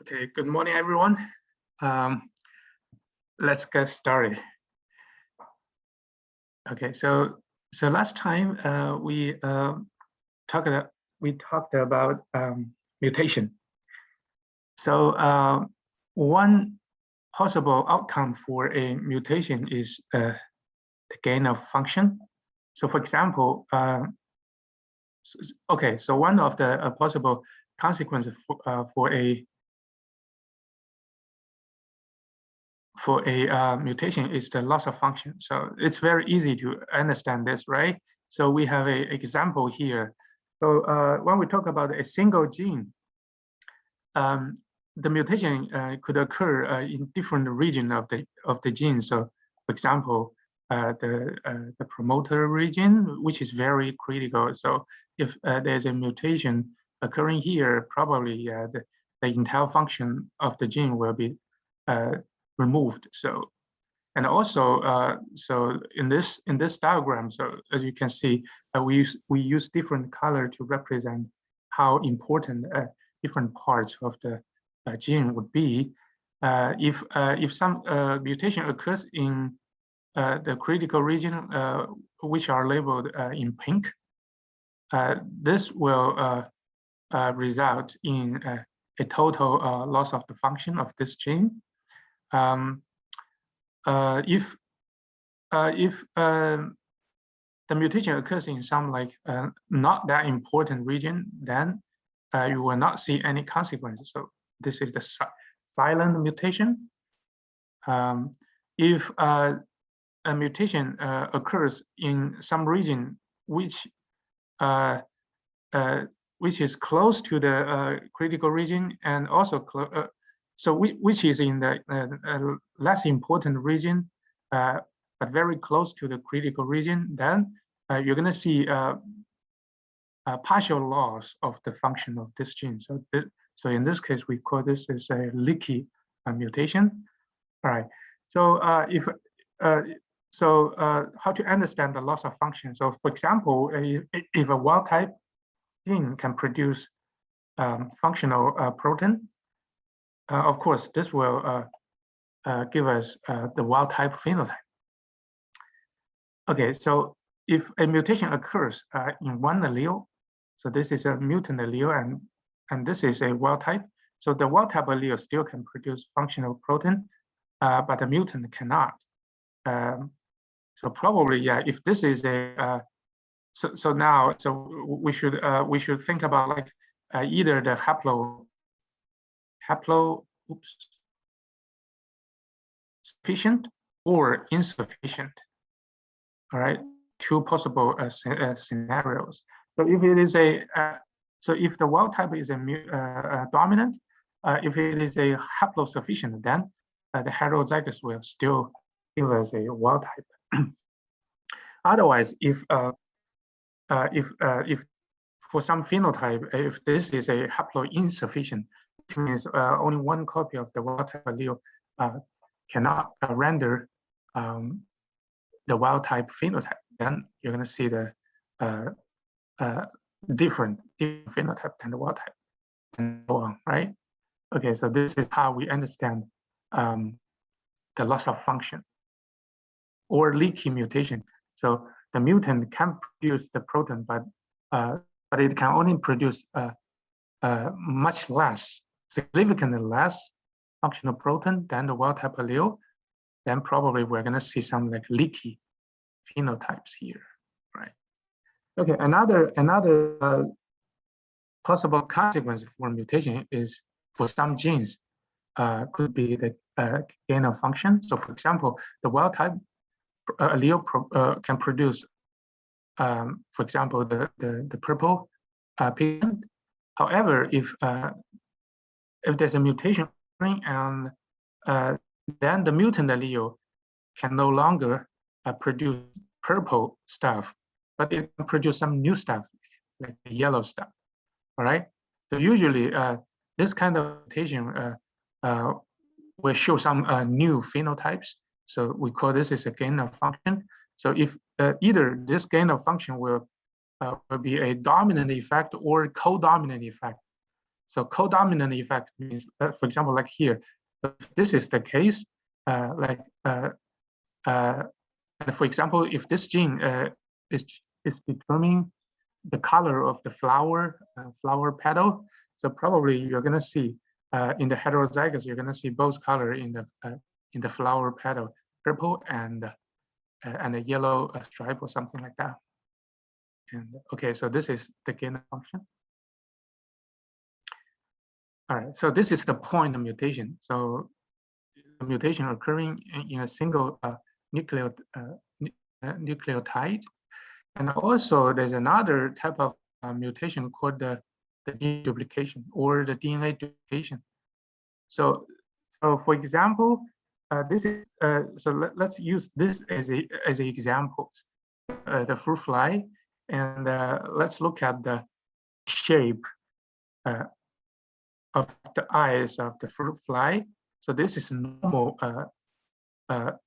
Okay, good morning, everyone. Let's get started. Okay, so last time we talked about mutation. So one possible outcome for a mutation is the gain of function. So for example, okay, so one of the possible consequences for a mutation is the loss of function. So it's very easy to understand this, right? So we have an example here. So when we talk about a single gene, the mutation could occur in different region of the gene. So for example, the promoter region, which is very critical. So if there's a mutation occurring here, probably the entire function of the gene will be removed. So, and also, so in this diagram, so as you can see, we use different color to represent how important different parts of the gene would be. If some mutation occurs in the critical region, which are labeled in pink, this will result in a total loss of the function of this gene. If the mutation occurs in some not that important region, then you will not see any consequences. So this is the silent mutation. If a mutation occurs in some region which is close to the critical region and also so which is in the less important region, but very close to the critical region, then you're going to see a partial loss of the function of this gene. So in this case, we call this as a leaky mutation. All right. So how to understand the loss of function? So for example, if a wild type gene can produce functional protein, of course, this will give us the wild type phenotype. Okay, so if a mutation occurs in one allele, so this is a mutant allele and this is a wild type, so the wild type allele still can produce functional protein, but the mutant cannot. So probably, yeah, if this is a so now we should think about like either the sufficient or insufficient. All right, two possible scenarios. So if it is so if the wild type is a dominant, if it is a haplosufficient, then the heterozygous will still give us a wild type. Otherwise, if for some phenotype, if this is a haploinsufficient, which means only one copy of the wild type allele cannot render the wild type phenotype, then you're going to see the different phenotype than the wild type, and so on, right? Okay, so this is how we understand the loss of function or leaky mutation. So the mutant can produce the protein, but it can only produce much less, significantly less functional protein than the wild type allele. Then probably we're going to see some like leaky phenotypes here, right? Okay, another possible consequence for mutation is for some genes could be the gain of function. So for example, the wild type allele can produce, for example, the purple pigment. However, if there's a mutation and then the mutant allele can no longer produce purple stuff, but it can produce some new stuff like the yellow stuff. All right. So usually this kind of mutation will show some new phenotypes. So we call this as a gain of function. So if either this gain of function will be a dominant effect or co-dominant effect. So codominant effect means, for example, like here, if this is the case, for example, if this gene is determining the color of the flower petal, so probably you're going to see in the heterozygous, you're going to see both color in the flower petal, purple and a yellow stripe or something like that. And okay, so this is the gain of function. All right, so this is the point of mutation. So the mutation occurring in a single nucleotide. And also there's another type of mutation called the gene duplication or the DNA duplication. So for example, this is let's use this as an example, the fruit fly, and let's look at the shape of the eyes of the fruit fly. So this is normal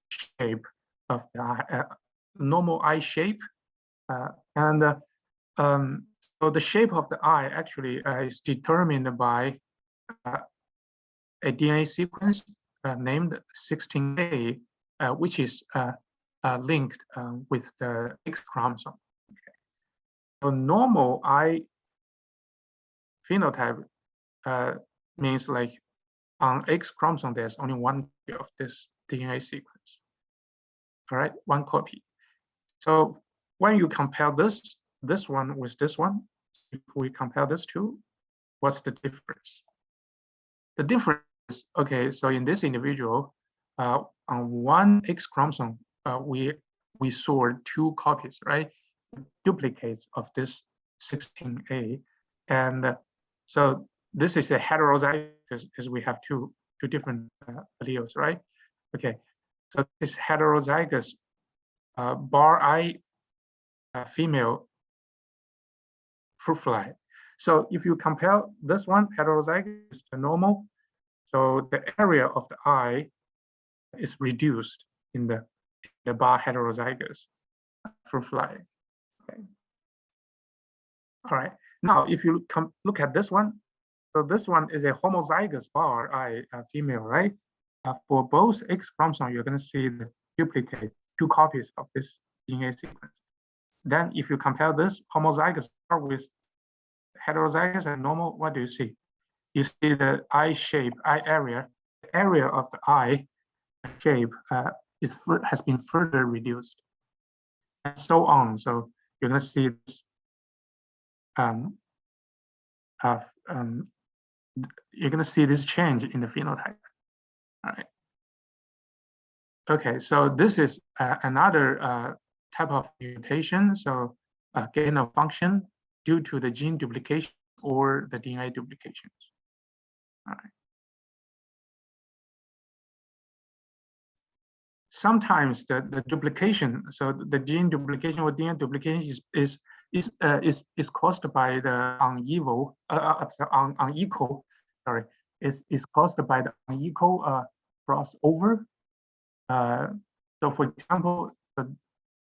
shape of the eye, normal eye shape, so the shape of the eye actually is determined by a DNA sequence named 16A, which is linked with the X chromosome. Okay. So normal eye phenotype means like on X chromosome, there's only one copy of this DNA sequence. All right, one copy. So when you compare this one with this one, if we compare this two, what's the difference? The difference is, okay, so in this individual, on one X chromosome, we saw two copies, right? Duplicates of this 16A. And so this is a heterozygous because we have two different alleles, right? Okay, so this heterozygous bar eye female fruit fly. So if you compare this one heterozygous to normal, so the area of the eye is reduced in the bar heterozygous fruit fly. Okay. All right. Now, if you look at this one, so this one is a homozygous bar eye female, right? For both X chromosome, you're going to see the duplicate, two copies of this DNA sequence. Then, if you compare this homozygous bar with heterozygous and normal, what do you see? You see the eye shape, eye area, the area of the eye shape has been further reduced, and so on. So you're going to see this. You're going to see this change in the phenotype. All right. Okay, so this is another type of mutation. So gain of function due to the gene duplication or the DNA duplications. All right. Sometimes the duplication, so the gene duplication or DNA duplication is caused by the unequal, sorry, is caused by the unequal crossover. So for example,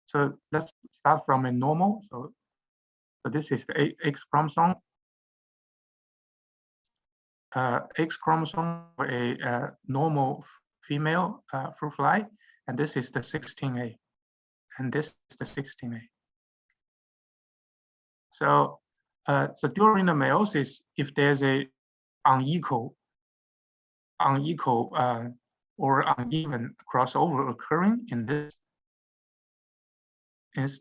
so let's start from a normal. So this is the X chromosome. X chromosome for a normal female fruit fly, and this is the 16A, and this is the 16A. So, so during the meiosis, if there's a unequal or uneven crossover occurring in this is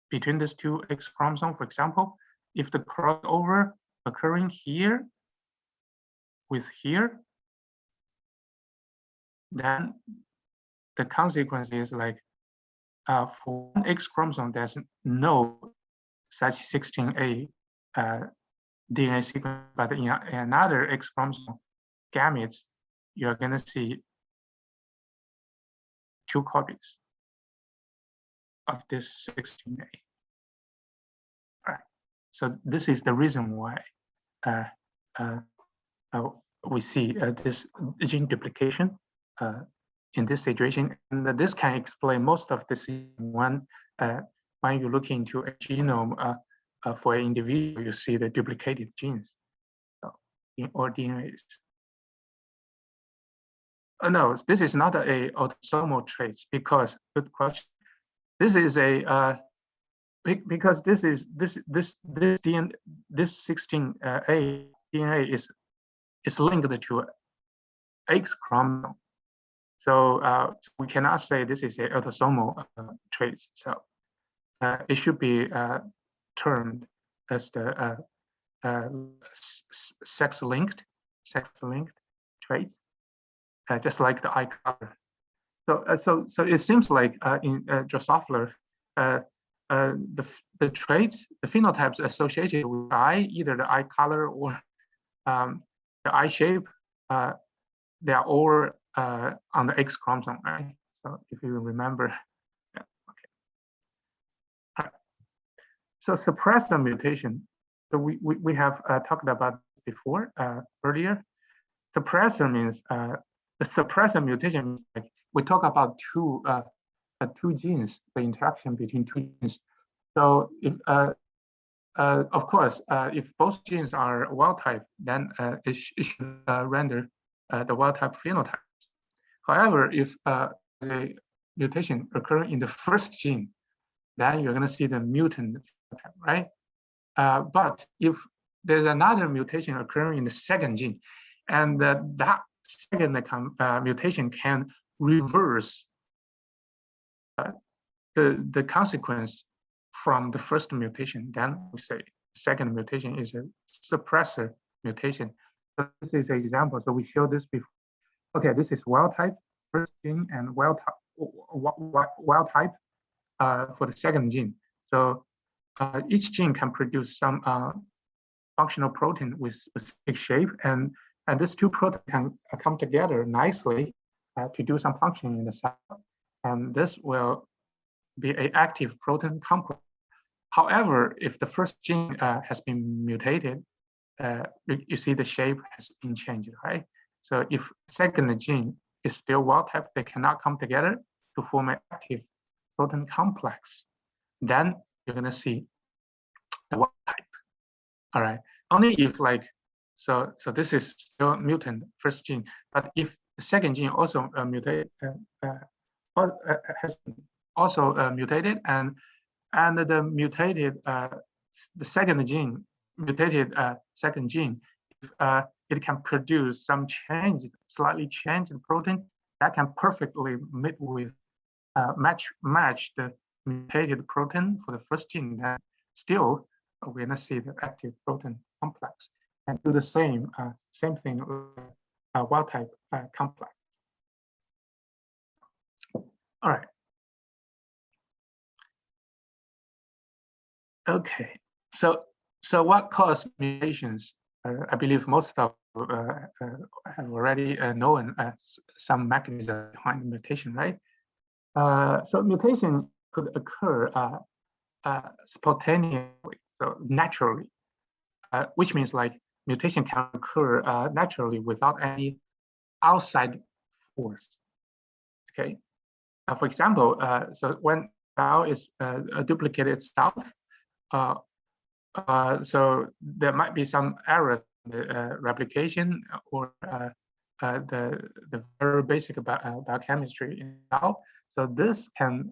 between these two X chromosomes, for example, if the crossover occurring here with here, then the consequence is like for one X chromosome, there's no such 16A DNA sequence, but in another X chromosome gametes, you're going to see two copies of this 16A. All right. So this is the reason why we see this gene duplication in this situation, and this can explain most of this when you look into a genome for an individual, you see the duplicated genes. So or DNAs. No, this is not a autosomal traits because good question. This is a because this 16A DNA is linked to X chromosome. So we cannot say this is a autosomal traits. So it should be termed as the sex-linked traits, just like the eye color. So it seems like in Drosophila, the traits, the phenotypes associated with eye, either the eye color or the eye shape, they are all on the X chromosome, right? So if you remember, yeah, okay. All right. So suppressor mutation. So we have talked about before earlier. Suppressor means the suppressor mutation means like we talk about two genes, the interaction between two genes. So if of course, if both genes are wild type, then it should render the wild type phenotype. However, if the mutation occurring in the first gene, then you're going to see the mutant phenotype, right? But if there's another mutation occurring in the second gene, and that second mutation can reverse the consequence from the first mutation, then we say second mutation is a suppressor mutation. So this is an example. So we showed this before. Okay, this is wild type first gene and wild type for the second gene. So each gene can produce some functional protein with specific shape, and these two proteins can come together nicely to do some function in the cell, and this will be an active protein complex. However, if the first gene has been mutated, you see the shape has been changed, right? So if second gene is still wild type, they cannot come together to form an active protein complex. Then you're gonna see the wild type. All right. Only if like so this is still mutant first gene, but if the second gene also has also mutated and the mutated the second gene mutated second gene, if it can produce some slightly changed protein that can perfectly meet with match the mutated protein for the first gene, then still we're gonna see the active protein complex and do the same thing with wild type complex. All right. Okay. So what causes mutations? I believe most of have already known some mechanism behind mutation, right? So mutation could occur spontaneously, so naturally, which means like mutation can occur naturally without any outside force. Okay. For example, so when cell is duplicated itself, so there might be some errors in the replication or the very basic biochemistry in cell. So this can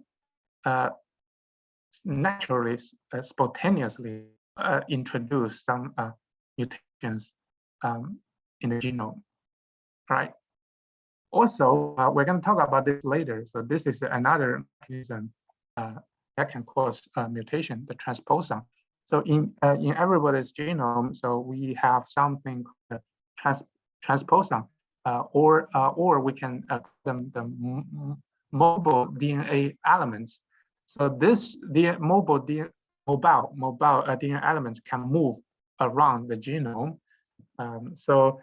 naturally, spontaneously introduce some mutations in the genome, right? Also, we're going to talk about this later. So this is another mechanism that can cause mutation, the transposon. So in everybody's genome, so we have something called transposon, or we can call them the mobile DNA elements. So the mobile DNA elements can move around the genome. So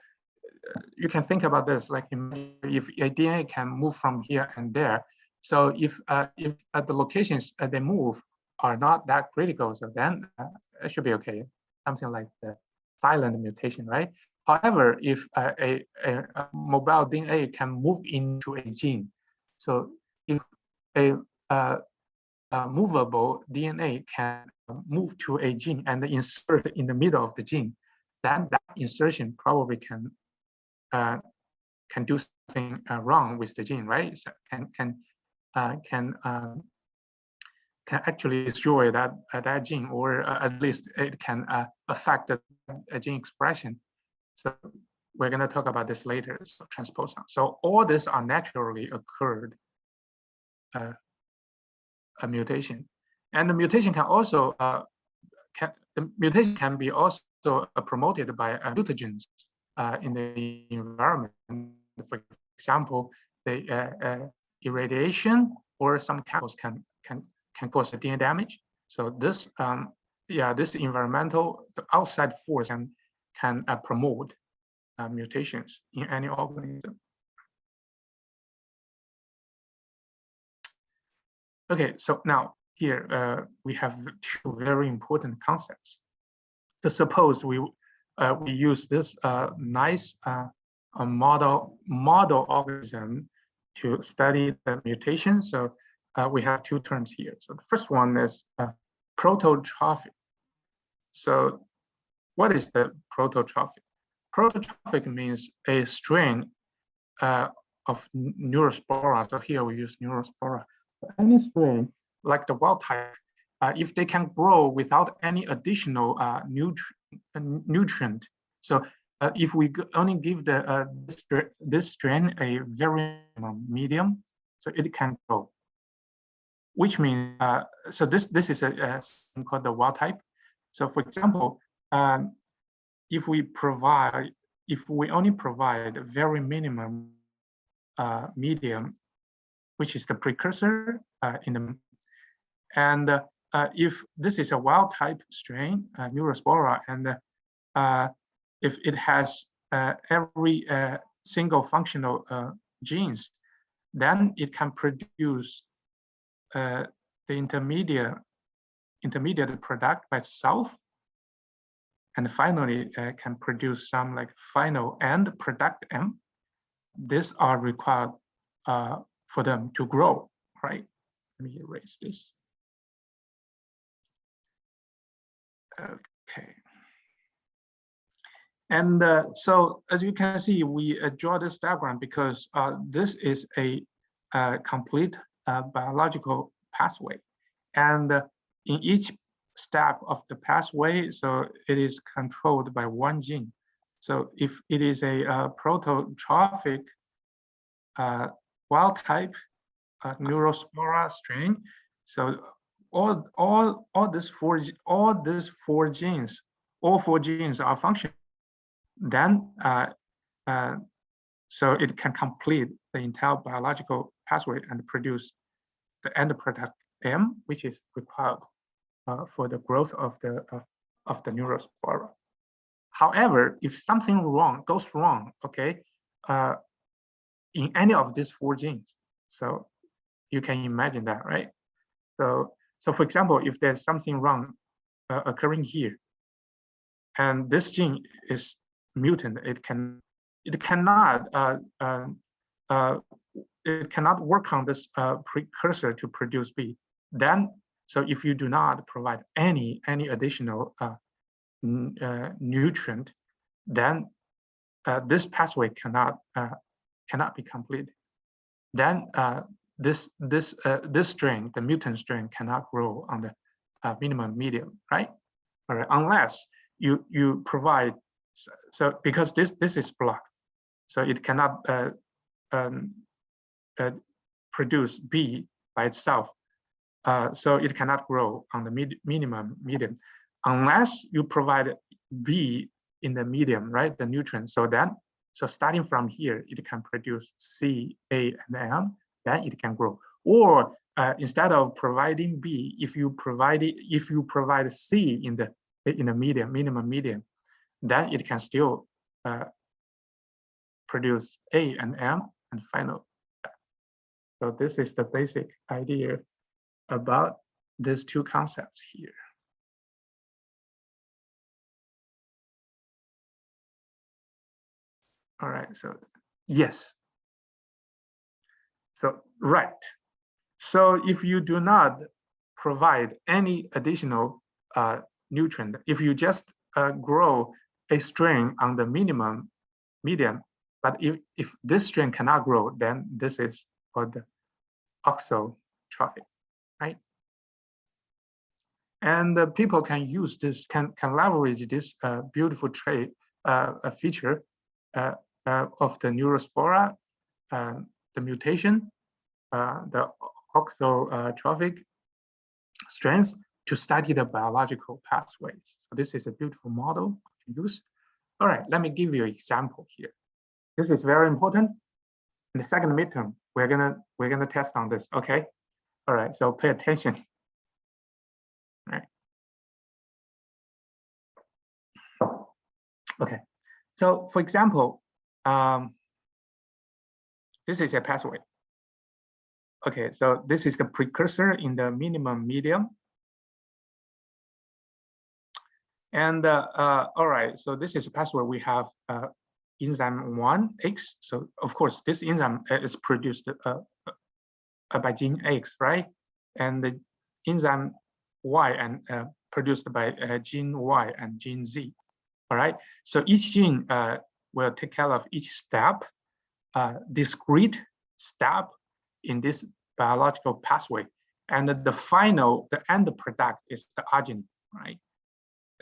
you can think about this like if a DNA can move from here and there. So if the locations they move are not that critical, so then it should be okay. Something like the silent mutation, right? However, if a mobile DNA can move into a gene, so if a movable DNA can move to a gene and insert in the middle of the gene, then that insertion probably can do something wrong with the gene, right? So can actually destroy that gene, or at least it can affect the gene expression. So we're going to talk about this later. So transposon. So all this are naturally occurred a mutation, and the mutation can also can be also promoted by mutagens in the environment. For example, the irradiation or some chemicals can cause DNA damage. So this this environmental outside force can promote mutations in any organism. Okay, so now here we have two very important concepts. So suppose we use this nice model organism to study the mutation. So we have two terms here. So the first one is prototrophic. So what is the prototrophic? Prototrophic means a strain of Neurospora. So here we use Neurospora. Any strain like the wild type, if they can grow without any additional nutrient. So if we only give this strain a very medium, so it can grow. Which means so this is a called the wild type. So for example, if we only provide a very minimum medium, which is the precursor and if this is a wild type strain, Neurospora, and if it has every single functional genes, then it can produce the intermediate product by itself, and finally can produce some like final end product M. These are required for them to grow, right? Let me erase this. Okay. And so as you can see, we draw this diagram because this is a complete biological pathway. And in each step of the pathway, so it is controlled by one gene. So if it is a prototrophic wild type Neurospora strain, so all four genes are functional. Then so it can complete the entire biological pathway and produce the end product M, which is required for the growth of the Neurospora. However, if something goes wrong, okay, in any of these four genes, so you can imagine that, right? So for example, if there's something wrong occurring here, and this gene is mutant, it cannot work on this precursor to produce B. Then, so if you do not provide any additional nutrient, then this pathway cannot be completed. Then this strain, the mutant strain, cannot grow on the minimum medium, right? All right, unless you provide. So because this is blocked, so it cannot produce B by itself. So it cannot grow on the minimum medium unless you provide B in the medium, right? The nutrient. So starting from here, it can produce C, A, and M. Then it can grow. Or instead of providing B, if you provide C in the minimum medium, then it can still produce A and M and final. So this is the basic idea about these two concepts here. All right, so yes. So right. So if you do not provide any additional nutrient, if you just grow a string on the minimum medium, but if this string cannot grow, then this is called the auxotrophic, right? And people can use this, can leverage this beautiful trait, feature of the neurospora, the mutation, the auxotrophic strands to study the biological pathways. So this is a beautiful model to use. All right, let me give you an example here. This is very important. In the second midterm, we're gonna test on this. Okay. All right. So pay attention. All right. Okay. So for example, this is a pathway. Okay. So this is the precursor in the minimum medium. And all right. So this is a pathway we have enzyme 1X. So of course, this enzyme is produced by gene X, right? And the enzyme Y and produced by gene Y and gene Z. All right. So each gene will take care of each step, discrete step in this biological pathway, and the end product is the arginine, right?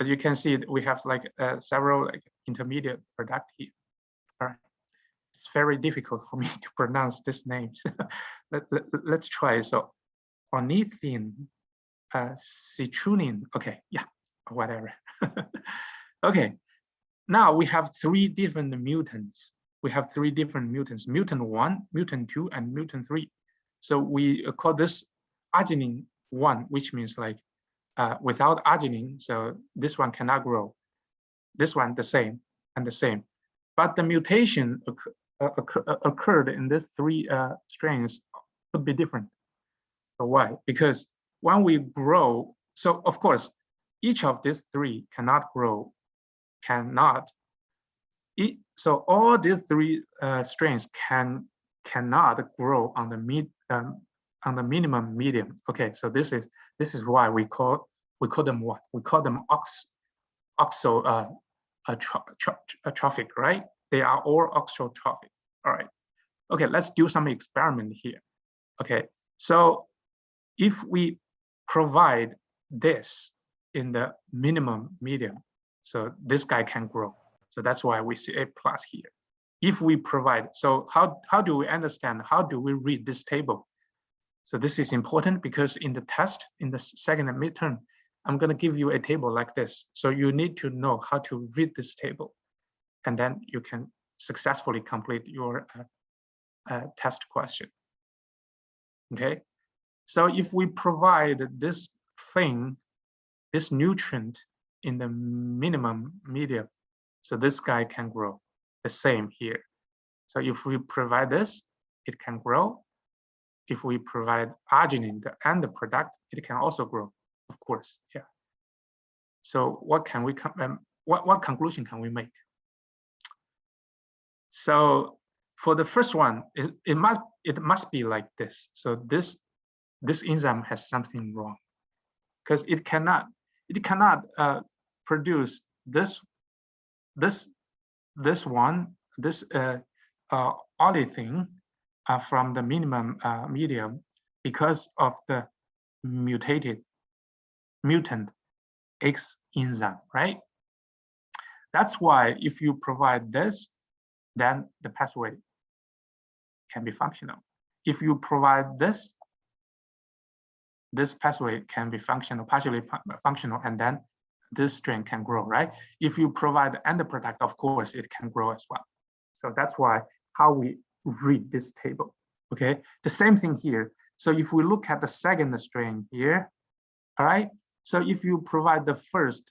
As you can see, we have like several like intermediate product here. All right. It's very difficult for me to pronounce these names. Let's try. So ornithine, citrulline. Okay, yeah, whatever. Okay, now we have three different mutants. We have three different mutants: mutant 1, mutant 2, and mutant 3. So we call this arginine 1, which means like without arginine, so this one cannot grow. This one the same and the same. But the mutation occurred in these three strains could be different. So why? Because when we grow, so of course, each of these three cannot grow, so all these three strains cannot grow on the minimum medium. Okay, so this is why we call them what? We call them auxotrophic, right? They are all auxotrophic. All right. Okay, let's do some experiment here. Okay, so if we provide this in the minimum medium, so this guy can grow. So that's why we see A+ here. If we provide, so how do we understand? How do we read this table? So this is important because in the test, in the second midterm, I'm going to give you a table like this. So you need to know how to read this table, and then you can successfully complete your test question. Okay, so if we provide this thing, this nutrient in the minimum medium, so this guy can grow. The same here. So if we provide this, it can grow. If we provide arginine, the end product, it can also grow, of course. Yeah. So what can we what conclusion can we make? So for the first one, it must be like this. So this enzyme has something wrong because it cannot produce this olefin from the minimum medium because of the mutant X enzyme, right? That's why if you provide this, then the pathway can be functional. If you provide this pathway can be functional, partially functional, and then this strain can grow, right? If you provide the end product, of course, it can grow as well. So that's why how we read this table, okay? The same thing here. So if we look at the second strain here, all right? So if you provide the first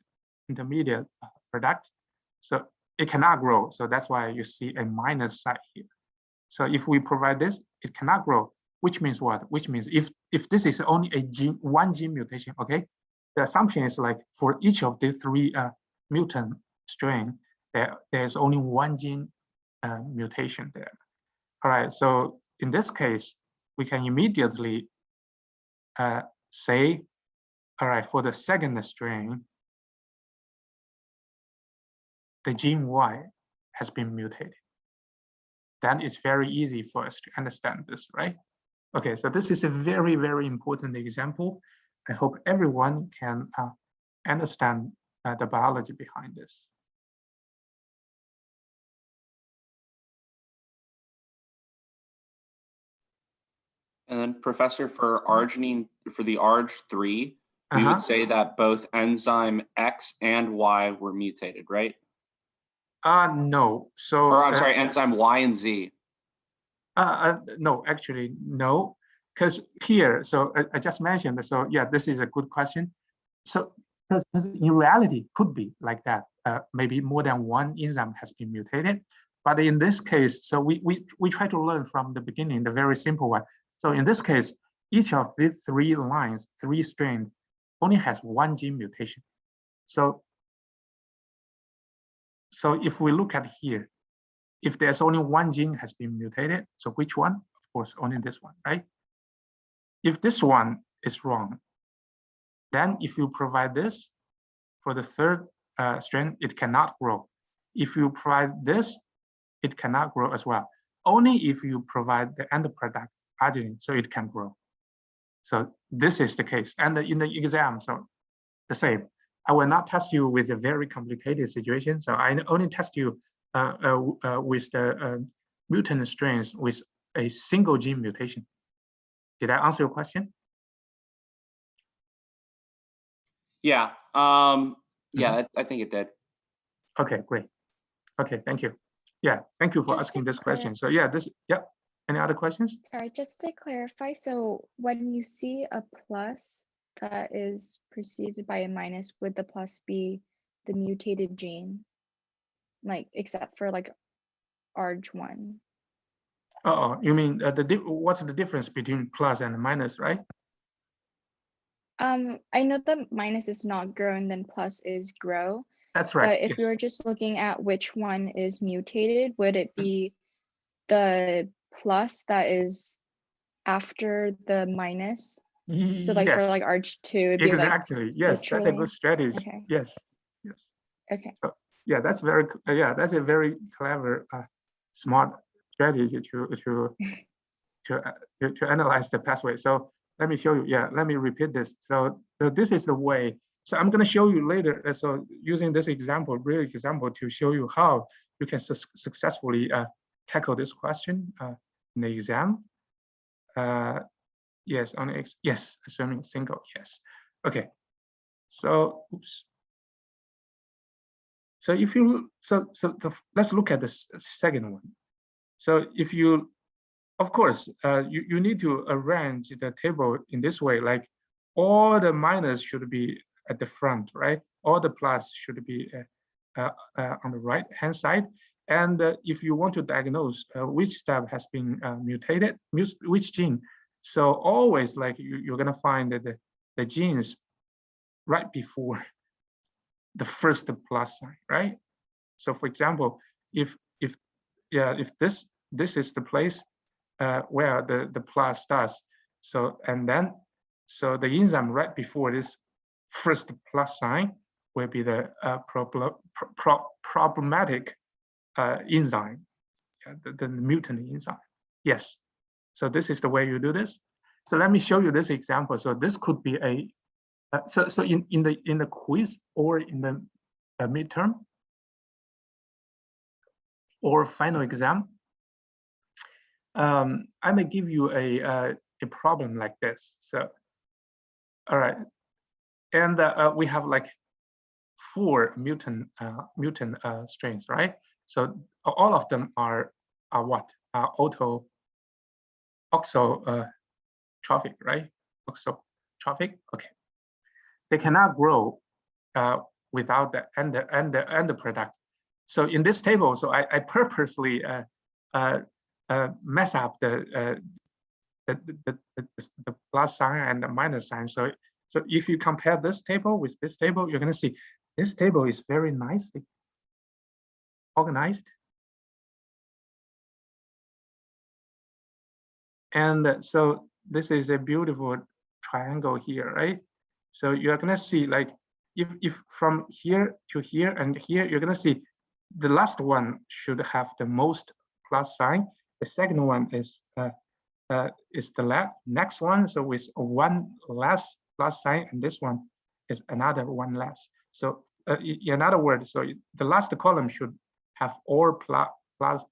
intermediate product, so it cannot grow. So that's why you see a minus sign here. So if we provide this, it cannot grow, which means what? Which means if this is only a one gene mutation, okay? The assumption is like for each of the three mutant strain, there's only one gene mutation there. All right, so in this case, we can immediately say, all right, for the second strain, the gene Y has been mutated. Then it's very easy for us to understand this, right? Okay, so this is a very, very important example. I hope everyone can understand the biology behind this. And then, Professor, for arginine, for the ARG3, we would say that both enzyme X and Y were mutated, right? No. So, or I'm sorry, enzyme Y and Z. No, actually, no. Because here, so I just mentioned, so yeah, this is a good question. So, because in reality, could be like that. Maybe more than one enzyme has been mutated. But in this case, so we try to learn from the beginning, the very simple one. So in this case, each of these 3 lines, 3 strands, only has 1 gene mutation. So if we look at here, if there's only 1 gene has been mutated, so which one? Of course, only this one, right? If this one is wrong, then if you provide this for the 3rd strand, it cannot grow. If you provide this, it cannot grow as well. Only if you provide the end product arginine, so it can grow. So this is the case. And in the exam, so the same. I will not test you with a very complicated situation. So I only test you with the mutant strains with a single gene mutation. Did I answer your question? Yeah. Yeah, I think it did. Okay, great. Okay, thank you. Yeah, thank you for asking this question. So yeah, any other questions? Sorry, just to clarify, so when you see a plus that is preceded by a minus, would the plus be the mutated gene? Like, except for like ARG1. Oh, you mean what's the difference between plus and minus, right? I know the minus is not grow and then plus is grow. That's right. But if we were just looking at which one is mutated, would it be the plus that is after the minus? So like for like ARG2, it'd be exactly. like yes, that's a good strategy. Okay. Yes, yes. Okay. So yeah, that's very that's a very clever, smart strategy to analyze the pathway. So let me show you. Yeah, let me repeat this. So this is the way. So I'm going to show you later. So using this example, real example, to show you how you can successfully tackle this question in the exam. Yes, on X. Yes, assuming single. Yes. Okay. So oops. So if you let's look at the second one. So if you, of course, you need to arrange the table in this way, like all the minus should be at the front, right? All the plus should be on the right hand side. And if you want to diagnose which step has been mutated, which gene, so always like you're gonna find that the genes right before the first plus sign, right? So for example, if this is the place where the plus starts, so so the enzyme right before this first plus sign will be the problematic enzyme, the mutant enzyme. Yes. So this is the way you do this. So let me show you this example. So this could be a so in the quiz or in the midterm or final exam, I may give you a problem like this. So, all right, and we have like 4 mutant strains, right? So all of them are what? Oxotrophic, right? Oxotrophic. Okay. They cannot grow without the end product. So in this table, so I purposely mess up the plus sign and the minus sign. So if you compare this table with this table, you're going to see this table is very nicely organized. And so this is a beautiful triangle here, right? So you're going to see like if from here to here and here, you're going to see the last one should have the most plus sign. The second one is the next one, so with one less plus sign, and this one is another one less. So in other words, so the last column should have all plus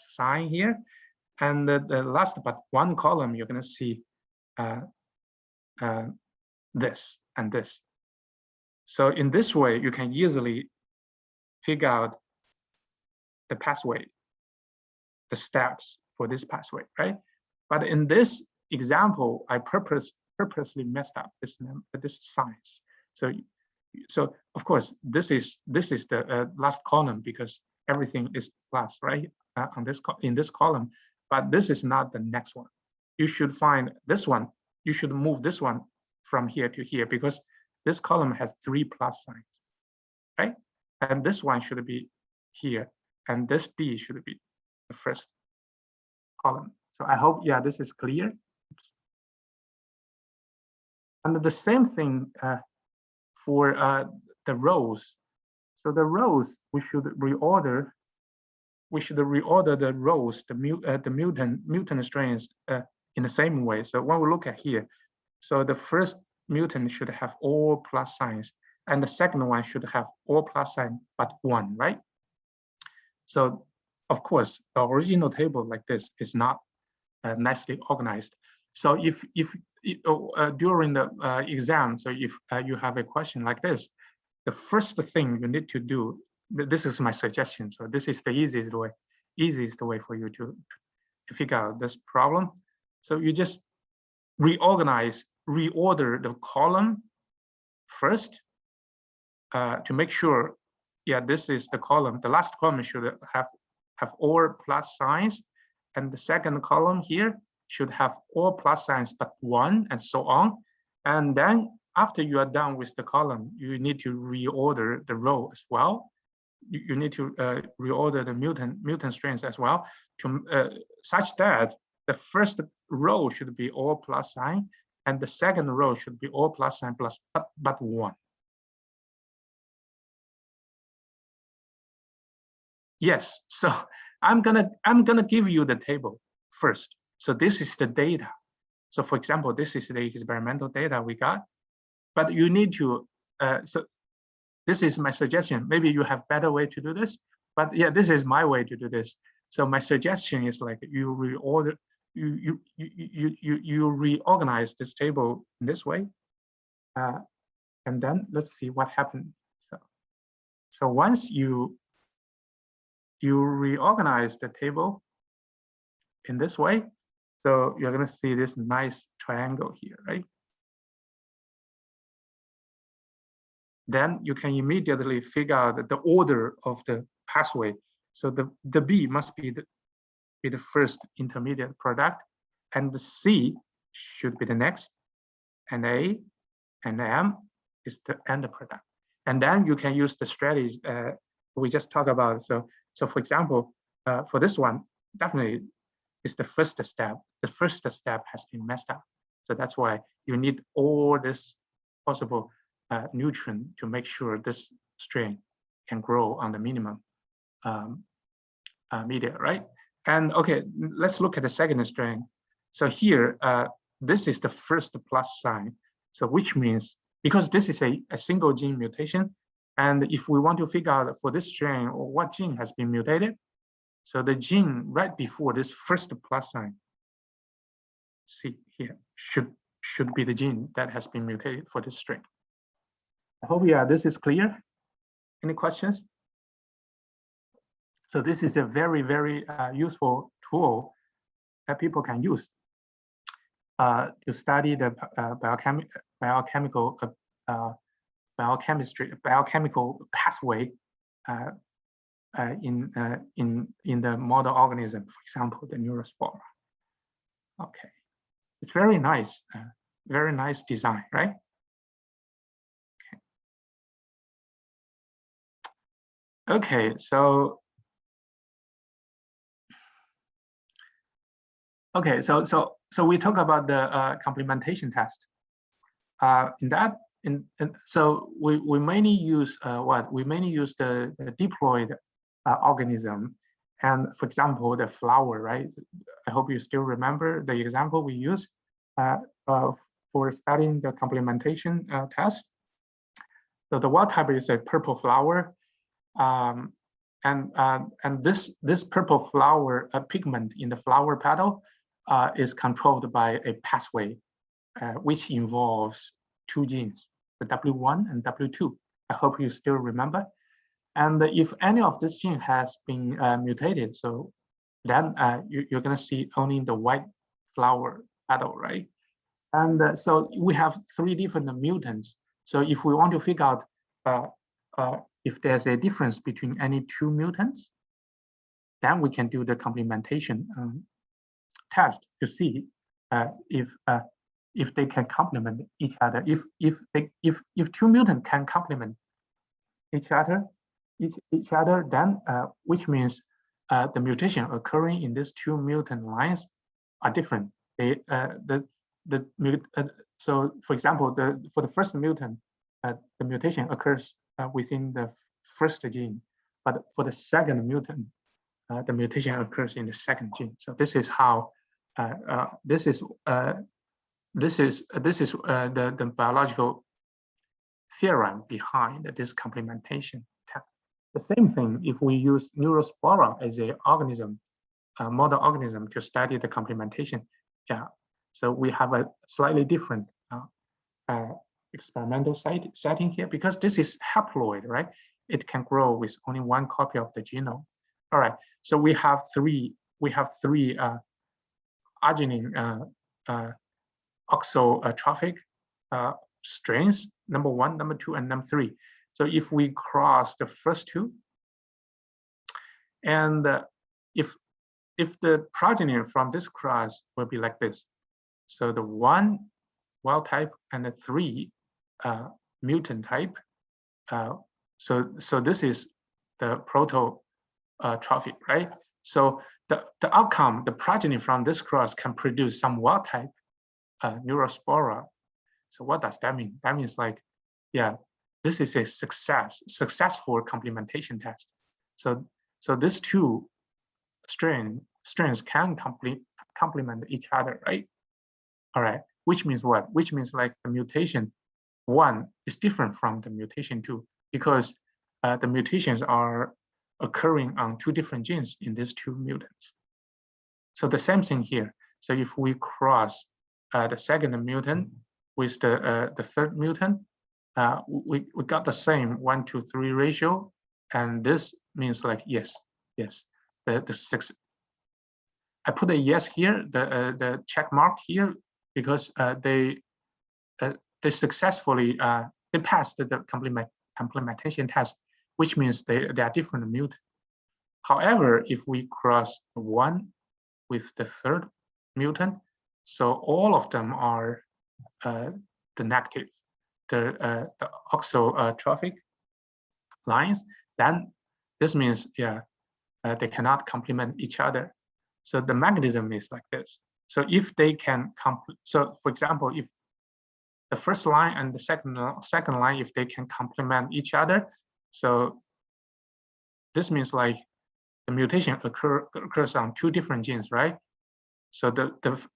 sign here, and the last but one column you're going to see this and this. So in this way, you can easily figure out the pathway, the steps for this pathway, right? But in this example, I purposely messed up this signs. So of course, this is the last column because everything is plus, right? In this column, but this is not the next one. You should find this one. You should move this one from here to here because this column has 3 plus signs, right? And this one should be here, and this B should be the first column. So I hope, yeah, this is clear. And the same thing for the rows. So the rows, we should reorder the rows, the mutant strains in the same way. So when we look at here, so the first mutant should have all plus signs, and the second one should have all plus sign but 1, right? So of course, the original table like this is not nicely organized. So if during the exam, so if you have a question like this, the first thing you need to do, this is my suggestion. So this is the easiest way for you to figure out this problem. So you just reorder the column first to make sure, yeah, this is the column. The last column should have all plus signs, and the second column here should have all plus signs but 1, and so on. And then after you are done with the column, you need to reorder the row as well. You need to reorder the mutant strains as well, to such that the first row should be all plus sign, and the second row should be all plus sign plus but 1. Yes, so I'm gonna give you the table first. So this is the data. So for example, this is the experimental data we got, but you need to, so this is my suggestion. Maybe you have better way to do this, but yeah, this is my way to do this. So my suggestion is like you reorder, you reorganize this table in this way, and then let's see what happened. So once you reorganize the table in this way, so you're going to see this nice triangle here, right? Then you can immediately figure out the order of the pathway. So the B must be the first intermediate product, and the C should be the next, and A and M is the end product. And then you can use the strategies we just talked about. So for example, for this one, definitely is the first step. The first step has been messed up. So that's why you need all this possible nutrient to make sure this strain can grow on the minimum media, right? And okay, let's look at the second strain. So here, this is the first plus sign. So which means, because this is a single gene mutation, and if we want to figure out for this strain or what gene has been mutated, so the gene right before this first plus sign, see here, should be the gene that has been mutated for this strain. I hope, yeah, this is clear. Any questions? So this is a very, very useful tool that people can use to study the biochemical pathway in the model organism, for example, the Neurospora. Okay, it's very nice design, right? Okay, so we talk about the complementation test. So we mainly use what? We mainly use the diploid organism. And for example, the flower, right? I hope you still remember the example we used for studying the complementation test. So the wild type is a purple flower, and this purple flower pigment in the flower petal is controlled by a pathway which involves two genes, the W1 and W2. I hope you still remember. And if any of this gene has been mutated, so then you're going to see only the white flower petal, right? And so we have three different mutants. So if we want to figure out if there's a difference between any two mutants, then we can do the complementation test to see if they can complement each other. If two mutants can complement each other, then which means the mutation occurring in these two mutant lines are different. So for example, for the first mutant, the mutation occurs within the first gene, but for the second mutant, the mutation occurs in the second gene. So this is how this is the biological theorem behind this complementation test. The same thing if we use Neurospora as a organism, model organism to study the complementation. Yeah, so we have a slightly different experimental setting here because this is haploid, right? It can grow with only one copy of the genome. All right, so we have three arginine oxotrophic strains, number 1, number 2, and number 3. So if we cross the first two, and if the progeny from this cross will be like this, so the 1 wild type and the 3 mutant type, so this is the prototrophic, right? So the outcome, the progeny from this cross can produce some wild type Neurospora. So what does that mean? That means like, yeah, this is a successful complementation test. So these two strains can complement each other, right? All right, which means what? Which means like the mutation 1 is different from the mutation 2 because the mutations are occurring on 2 different genes in these 2 mutants. So the same thing here. So if we cross the second mutant with the third mutant, we got the same 1-to-3 ratio, and this means like yes. The 6. I put a yes here, the check mark here, because they successfully they passed the complementation test, which means they are different mutants. However, if we cross 1 with the third mutant, so all of them are the negative, the oxotrophic lines, then this means, yeah, they cannot complement each other. So the mechanism is like this. So if they can, so for example, if the first line and the second line, if they can complement each other, so this means like the mutation occurs on 2 different genes, right? So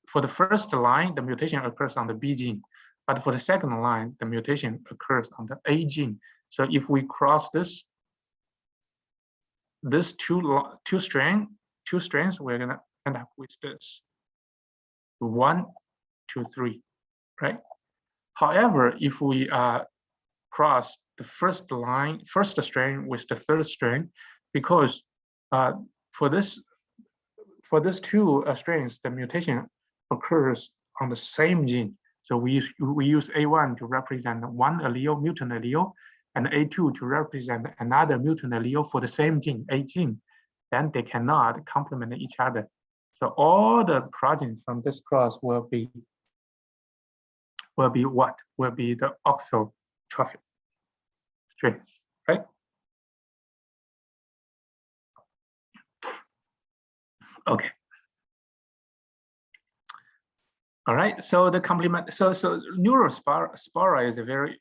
for the first line, the mutation occurs on the B gene, but for the second line, the mutation occurs on the A gene. So if we cross this two strains, we're gonna end up with this 1, 2, 3, right? However, if we cross the first strain with the third strain, because for these 2 strains, the mutation occurs on the same gene. So we use A1 to represent one allele, mutant allele, and A2 to represent another mutant allele for the same gene, A gene. Then they cannot complement each other. So all the progeny from this cross will be what? Will be the oxotrophic strains, right? Okay. All right, so the complement, so Neurospora is a very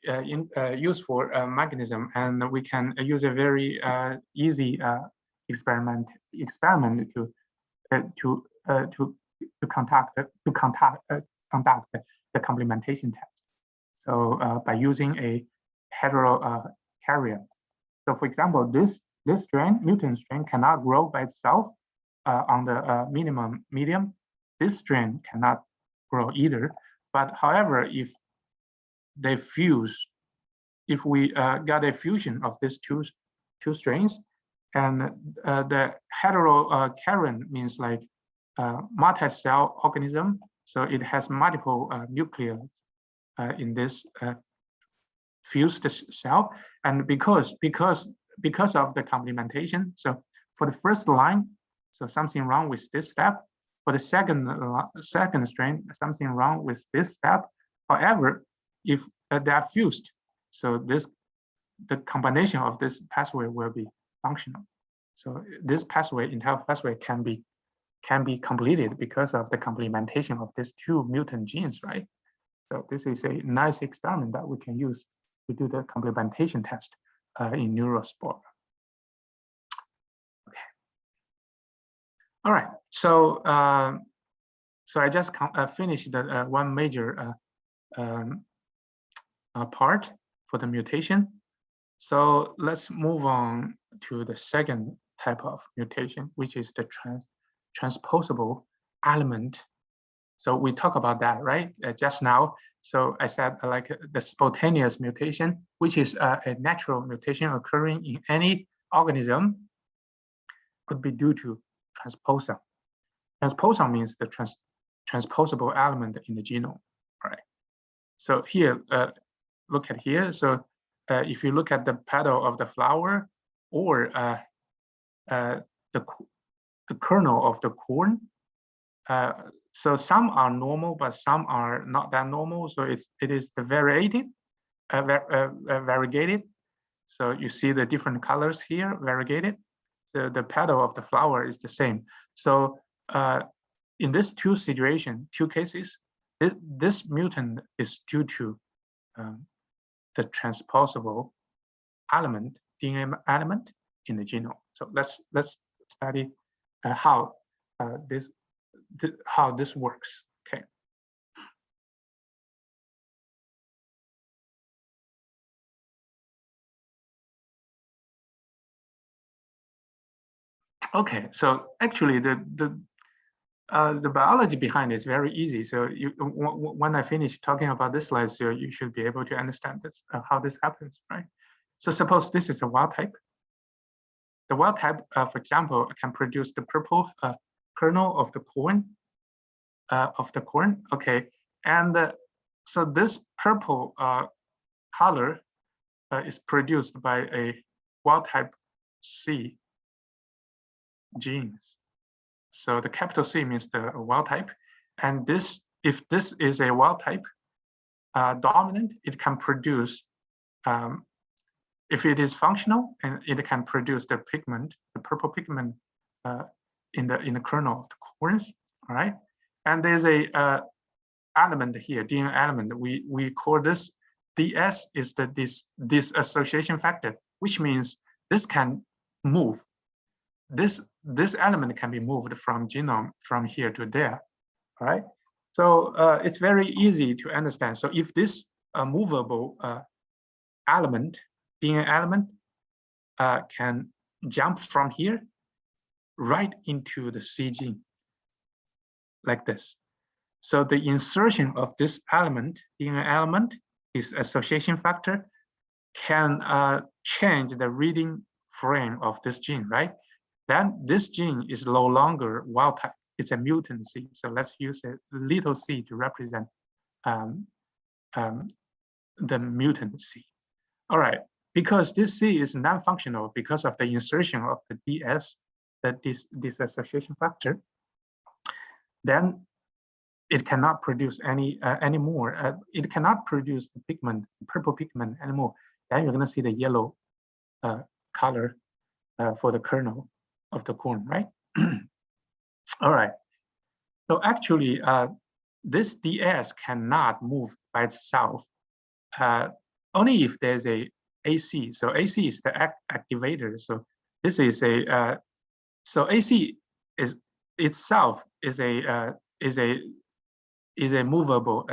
useful mechanism, and we can use a very easy experiment to conduct the complementation test. So by using a hetero carrier. So for example, this strain, mutant strain, cannot grow by itself on the minimum medium. This strain cannot grow either. But however, if they fuse, if we got a fusion of these two strains, and the hetero carrier means like multi-cell organism, so it has multiple nuclei in this fused cell, and because of the complementation, so for the first line, so something wrong with this step. For the second strain, something wrong with this step. However, if they are fused, so the combination of this pathway will be functional. So this pathway, entire pathway, can be completed because of the complementation of these two mutant genes, right? So this is a nice experiment that we can use to do the complementation test in neurospore. Okay. All right. So so I just finished the one major part for the mutation. So let's move on to the second type of mutation, which is the transposable element. So we talk about that, right? Just now. So I said like the spontaneous mutation, which is a natural mutation occurring in any organism, could be due to transposon. Transposon means the transposable element in the genome, right? So here, look at here. So if you look at the petal of the flower or the kernel of the corn, so some are normal, but some are not that normal. So it is the variegated. So you see the different colors here, variegated. So the petal of the flower is the same. So in this two cases, this mutant is due to the transposable element, DNA element in the genome. So let's study how this works. Okay. Okay. So actually, the biology behind it is very easy. So when I finish talking about this slide, so you should be able to understand this, how this happens, right? So suppose this is a wild type. The wild type, for example, can produce the purple kernel of the corn. Okay, and so this purple color is produced by a wild type C genes. So the capital C means the wild type, and if this is a wild type dominant, it can produce. If it is functional, and it can produce the pigment, the purple pigment in the kernel of the corns. All right. And there's a element here, DNA element. We call this DS is this association factor, which means this can move. This element can be moved from genome from here to there. All right. So it's very easy to understand. So if this movable element, DNA element, can jump from here right into the C gene, like this. So the insertion of this element, DNA element, this association factor, can change the reading frame of this gene, right? Then this gene is no longer wild type, it's a mutant C. So let's use a little c to represent the mutant C. All right, because this C is non-functional because of the insertion of the DS, this association factor, then it cannot produce anymore. It cannot produce the pigment, purple pigment anymore. Then you're gonna see the yellow color for the kernel of the corn, right? All right. So actually, this DS cannot move by itself. Only if there's a AC. So AC is the activator. So this is a So AC is itself is a movable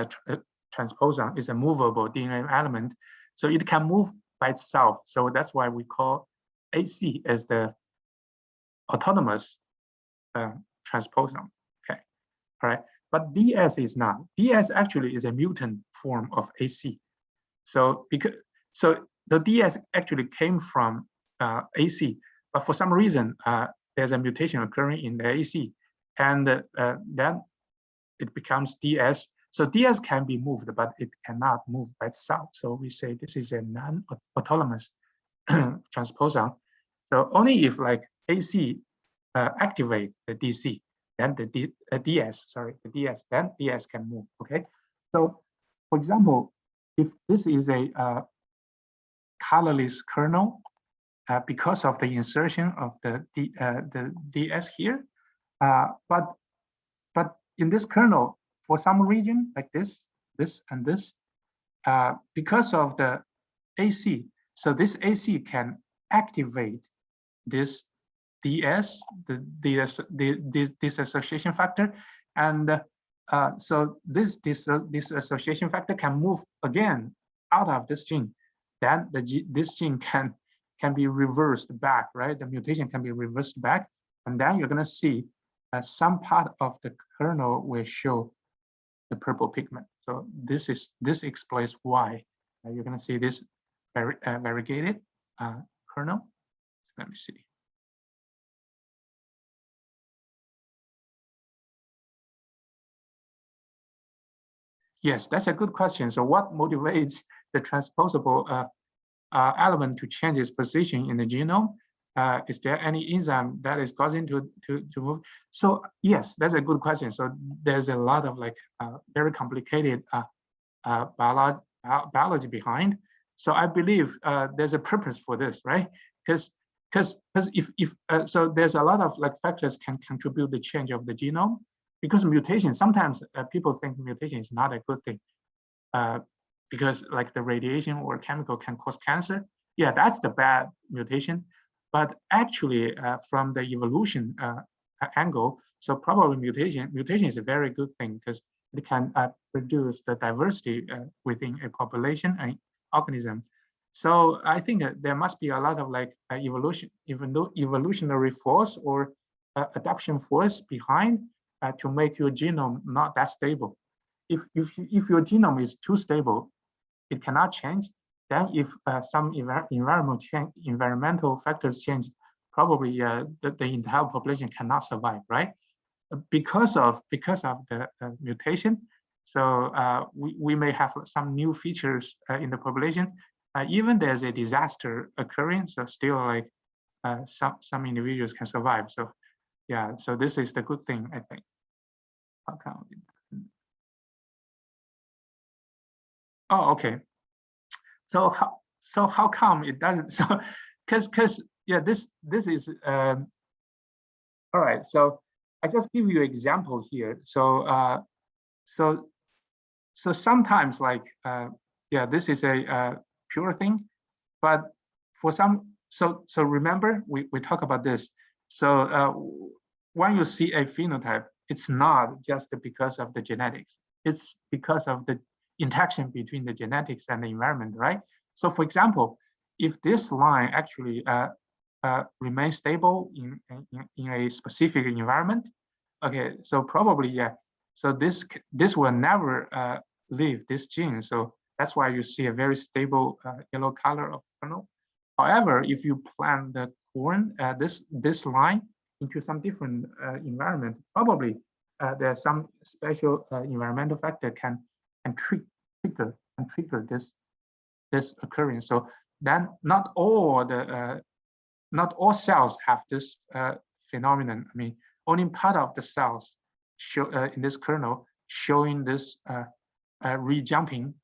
transposon, is a movable DNA element. So it can move by itself. So that's why we call AC as the autonomous transposon. Okay, all right. But DS is not. DS actually is a mutant form of AC. So the DS actually came from AC, but for some reason there's a mutation occurring in the AC, and then it becomes DS. So DS can be moved, but it cannot move by itself. So we say this is a non-autonomous transposon. So only if like AC activate the DC, then the DS, then DS can move. Okay. So for example, if this is a colorless kernel, because of the insertion of the DS here, but in this kernel, for some region like this, and this, because of the AC, so this AC can activate this DS, this association factor, and so this association factor can move again out of this gene. Then this gene can be reversed back, right? The mutation can be reversed back, and then you're going to see some part of the kernel will show the purple pigment. So this explains why you're going to see this variegated kernel. So let me see. Yes, that's a good question. So what motivates the transposable element to change its position in the genome? Is there any enzyme that is causing to move? So yes, that's a good question. So there's a lot of like very complicated biology behind. So I believe there's a purpose for this, right? Because if so there's a lot of like factors can contribute the change of the genome. Because mutation, sometimes people think mutation is not a good thing because like the radiation or chemical can cause cancer. Yeah, that's the bad mutation. But actually, from the evolution angle, so probably mutation is a very good thing because it can produce the diversity within a population and organism. So I think there must be a lot of like evolutionary force or adaptation force behind to make your genome not that stable. If your genome is too stable, it cannot change. Then if some environmental factors change, probably the entire population cannot survive, right? Because of the mutation. So we may have some new features in the population. Even there's a disaster occurring, so still like some individuals can survive. So yeah, so this is the good thing, I think. How come it doesn't? Oh, okay. So how come it doesn't? So because yeah, this is all right. So I just give you an example here. So so sometimes like yeah, this is a pure thing, but for some, so remember we talk about this. So when you see a phenotype, it's not just because of the genetics. It's because of the interaction between the genetics and the environment, right? So for example, if this line actually remains stable in a specific environment, okay, so probably, yeah, so this will never leave this gene. So that's why you see a very stable yellow color of kernel. However, if you plant the corn, this line into some different environment, probably there's some special environmental factor can trigger this occurrence. So then not all cells have this phenomenon. I mean, only part of the cells show in this kernel showing this re-jumping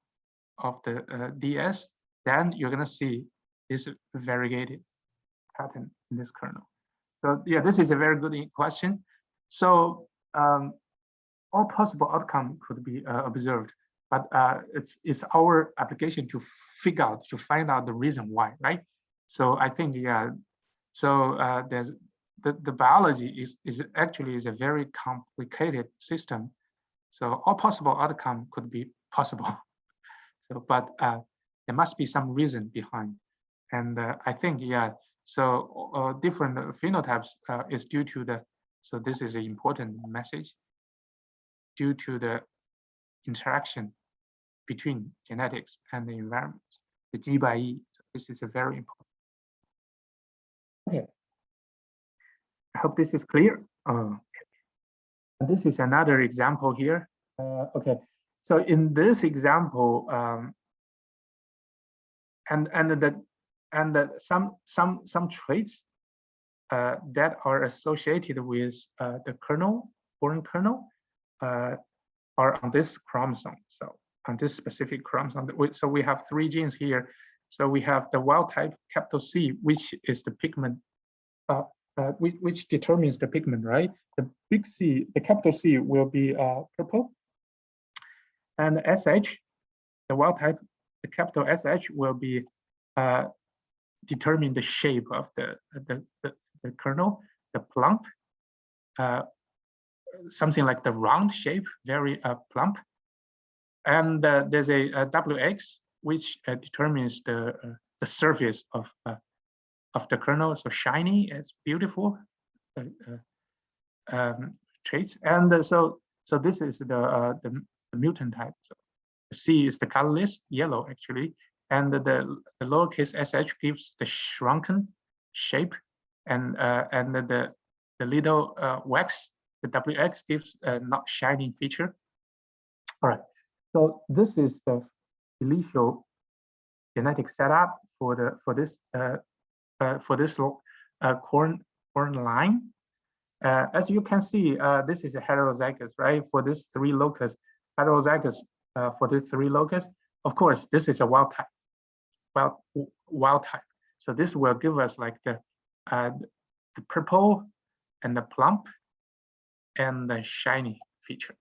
of the DS. Then you're gonna see this variegated pattern in this kernel. So yeah, this is a very good question. So all possible outcome could be observed, but it's our application to find out the reason why, right? So I think yeah. So the biology is actually a very complicated system. So all possible outcome could be possible. So, but there must be some reason behind. And I think, yeah, so different phenotypes is due to the, so this is an important message, due to the interaction between genetics and the environment, the G by E. So this is a very important. Okay. I hope this is clear. This is another example here. Okay, so in this example, some traits that are associated with the kernel, foreign kernel, are on this chromosome. So on this specific chromosome, so we have 3 genes here. So we have the wild type capital C, which is the pigment, which determines the pigment, right? The big C, the capital C will be purple, and the SH, the wild type, the capital SH will be determine the shape of the kernel, the plump, something like the round shape, very plump. And there's a WX, which determines the surface of the kernel, so shiny, it's beautiful traits. And so this is the mutant type. So C is the colorless, yellow actually, and the lowercase sh gives the shrunken shape, and the little wax, the WX gives a not shining feature. All right, so this is the initial genetic setup for this corn line. As you can see, this is a heterozygous, right? For these 3 locus, heterozygous for these 3 locus. Of course, this is a wild type. Wild type. So this will give us like the purple and the plump and the shiny feature.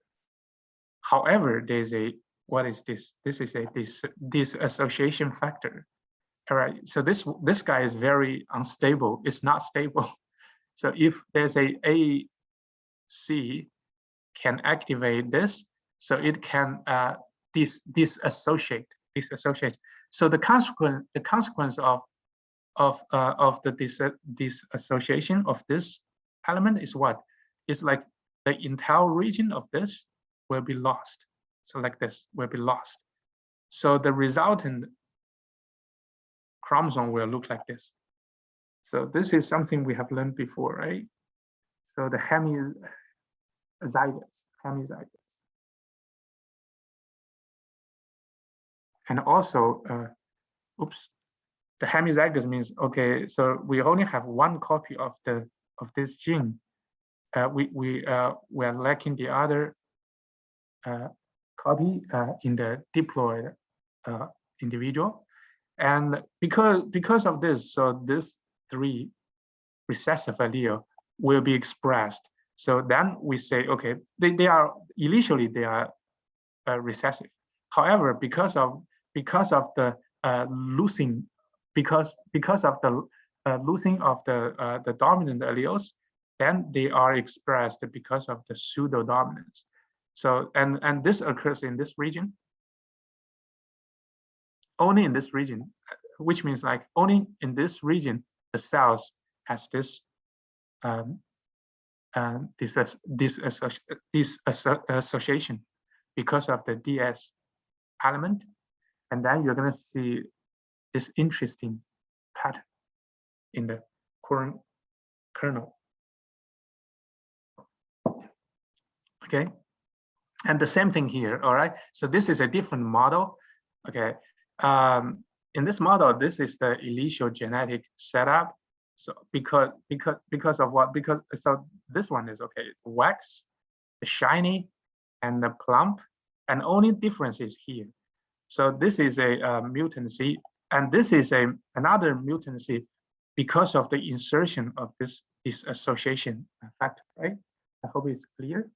However, there's a, what is this? This is a dissociation factor. All right, so this guy is very unstable. It's not stable. So if there's a AC can activate this, so it can disassociate. So the consequence of the disassociation of this element is what? It's like the entire region of this will be lost. So like this will be lost. So the resultant chromosome will look like this. So this is something we have learned before, right? So the hemizygous. And also, the hemizygous means, okay, so we only have 1 copy of this gene. We are lacking the other copy in the diploid individual. And because of this, so this 3 recessive allele will be expressed. So then we say, okay, they are initially recessive. However, because of the losing, because of the losing of the dominant alleles, then they are expressed because of the pseudo dominance. So and this occurs in this region. Only in this region, which means like only in this region the cells has this association because of the DS element, and then you're going to see this interesting pattern in the kernel. Okay, and the same thing here. All right, so this is a different model. Okay. In this model, this is the initial genetic setup. So because of what? Because so this one is okay, wax, the shiny, and the plump, and only difference is here. So this is a mutancy, and this is another mutancy because of the insertion of this association factor, right? I hope it's clear.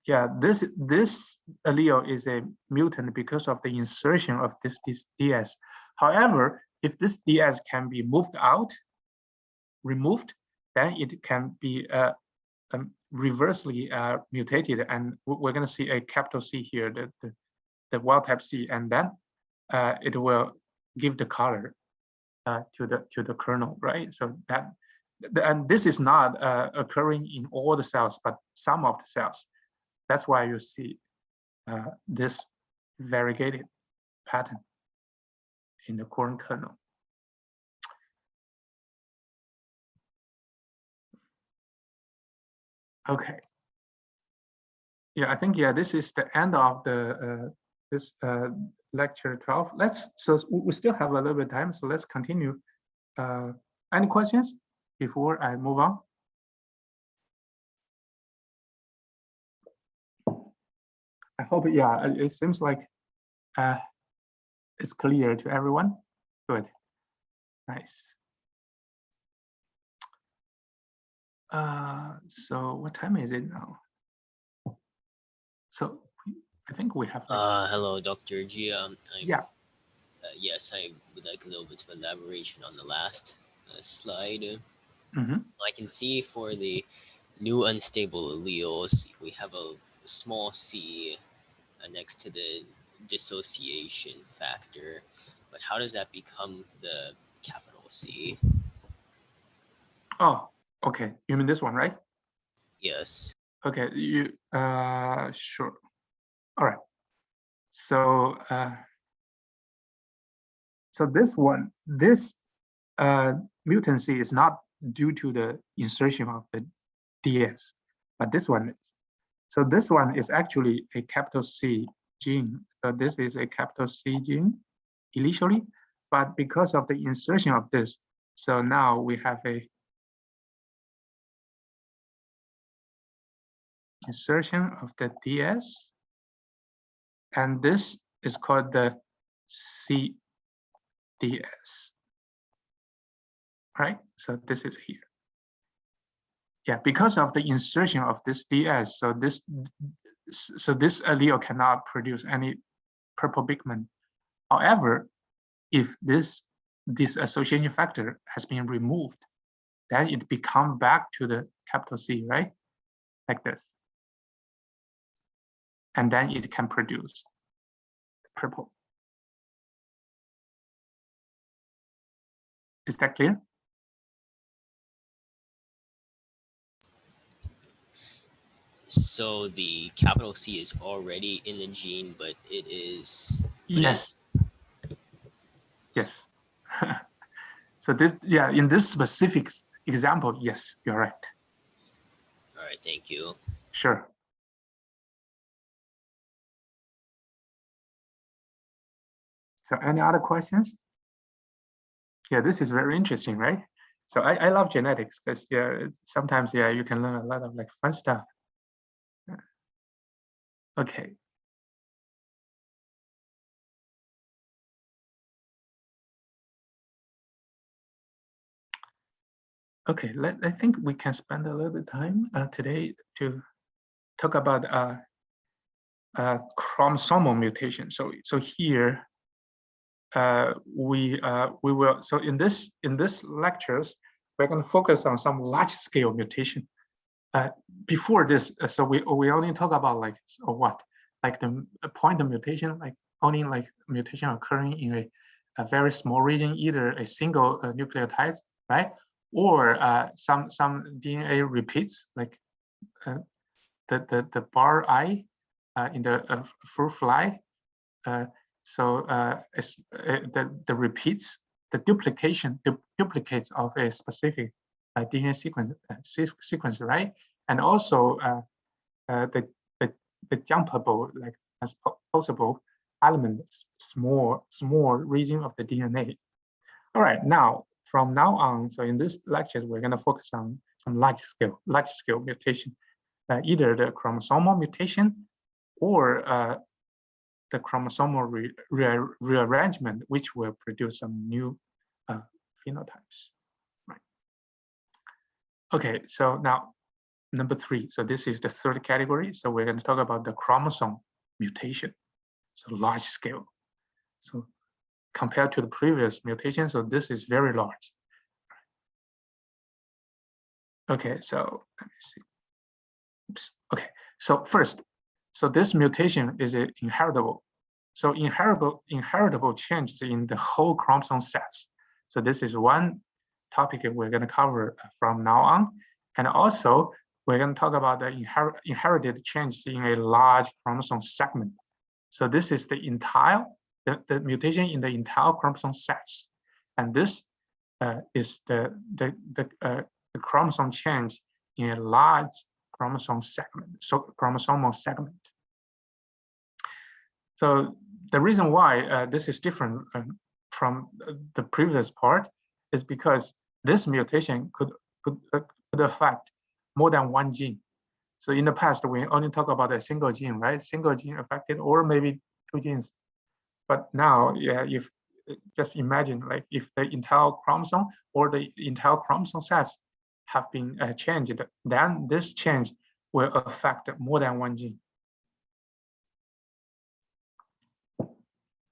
Yeah, this allele is a mutant because of the insertion of this DS. However, if this DS can be removed, then it can be reversely mutated, and we're going to see a capital C here, the wild type C, and then it will give the color to the kernel, right? So that, and this is not occurring in all the cells, but some of the cells. That's why you see this variegated pattern in the corn kernel. Okay. Yeah, I think this is the end of the this lecture 12. So we still have a little bit of time, so let's continue. Any questions before I move on? I hope, it seems like it's clear to everyone. Good, nice. So what time is it now? So I think we have. Hello, Dr. G. Yes, I would like a little bit of elaboration on the last slide. I can see for the new unstable alleles, we have a small c next to the dissociation factor, but how does that become the capital C? Oh, okay. You mean this one, right? Yes. Okay, sure. All right. So so this one, this mutancy is not due to the insertion of the DS, but this one is. So this one is actually a capital C gene. So this is a capital C gene initially, but because of the insertion of this, so now we have a insertion of the DS, and this is called the CDS. Right? So this is here. Yeah, because of the insertion of this DS, so this allele cannot produce any purple pigment. However, if this association factor has been removed, then it becomes back to the capital C, right? Like this. And then it can produce purple. Is that clear? So the capital C is already in the gene, but it is. Yes. Yes. So this, in this specific example, yes, you're right. All right, thank you. Sure. So any other questions? Yeah, this is very interesting, right? So I love genetics because sometimes you can learn a lot of like fun stuff. Okay. Okay, I think we can spend a little bit of time today to talk about chromosomal mutation. So here we will. So in this lectures, we're going to focus on some large scale mutation. Before this, so we only talk about like the point of mutation, like only like mutation occurring in a very small region, either a single nucleotide, right? Or some DNA repeats, like the bar I in the fruit fly. So the repeats, the duplicates of a specific DNA sequence, right? And also the jumpable, like as possible elements, small region of the DNA. All right, now from now on, so in this lecture, we're going to focus on some large scale mutation, either the chromosomal mutation or the chromosomal rearrangement, which will produce some new phenotypes. Right. Okay, so now number 3. So this is the third category. So we're going to talk about the chromosome mutation. So large scale. So compared to the previous mutation. So this is very large. Okay, so let me see. Oops. Okay, so first, so this mutation is inheritable. So inheritable changes in the whole chromosome sets. So this is one topic we're going to cover from now on. And also, we're going to talk about the inherited changes in a large chromosome segment. So this is the mutation in the entire chromosome sets. And this is the chromosome change in a large chromosome segment, so chromosomal segment. So the reason why this is different from the previous part is because this mutation could affect more than one gene. So in the past, we only talk about a single gene, right? Single gene affected, or maybe two genes. But now, yeah, if just imagine, like if the entire chromosome or the entire chromosome sets have been changed, then this change will affect more than one gene.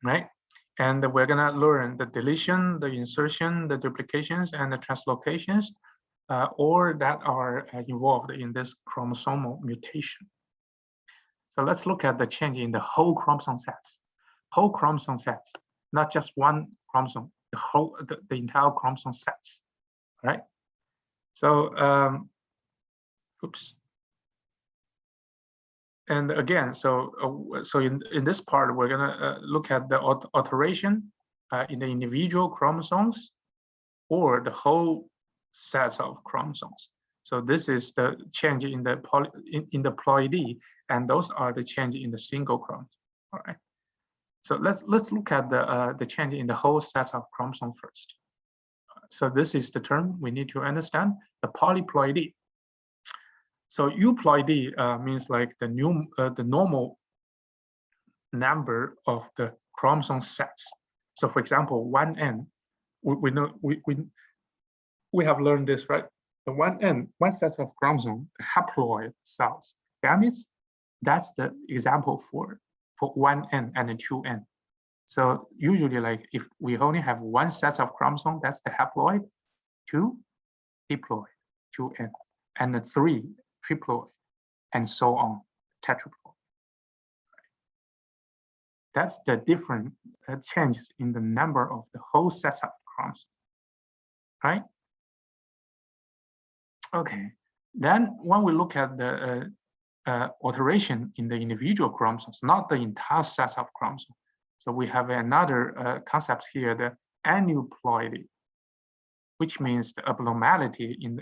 Right? And we're gonna learn the deletion, the insertion, the duplications, and the translocations, or that are involved in this chromosomal mutation. So let's look at the change in the whole chromosome sets. Whole chromosome sets, not just one chromosome, the entire chromosome sets, right? So, oops. And again, so in this part, we're gonna look at the alteration in the individual chromosomes or the whole sets of chromosomes. So this is the change in the ploidy, and those are the change in the single chromosome. All right. So let's look at the change in the whole set of chromosomes first. So this is the term we need to understand, the polyploidy. So euploidy means like the normal number of the chromosome sets. So for example, 1n, we have learned this, right? The 1n, one set of chromosome, haploid cells, gametes, that's the example for 1n and 2n. So usually, like if we only have one set of chromosome, that's the haploid, 2 diploid, 2n, and 3 triploid, and so on, tetraploid. That's the different changes in the number of the whole sets of chromosomes, right? Okay, then when we look at the alteration in the individual chromosomes, not the entire set of chromosomes. So we have another concept here, the aneuploidy, which means the abnormality in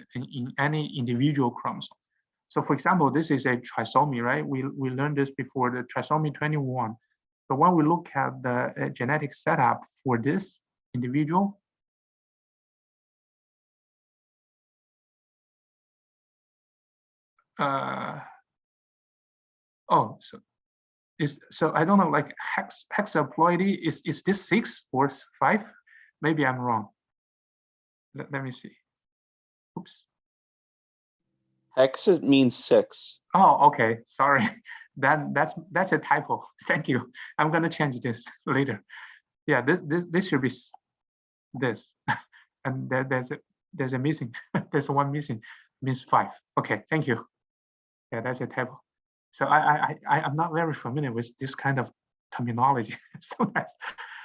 any individual chromosome. So for example, this is a trisomy, right? We learned this before, the trisomy 21. So when we look at the genetic setup for this individual, so I don't know, like hexaploidy, is this 6 or 5? Maybe I'm wrong. Let me see. Oops. Hex means 6. Oh, okay. Sorry. That's a typo. Thank you. I'm gonna change this later. Yeah, this should be this, and there's a missing. There's one missing. Means 5. Okay. Thank you. Yeah, that's a typo. So I'm not very familiar with this kind of terminology sometimes.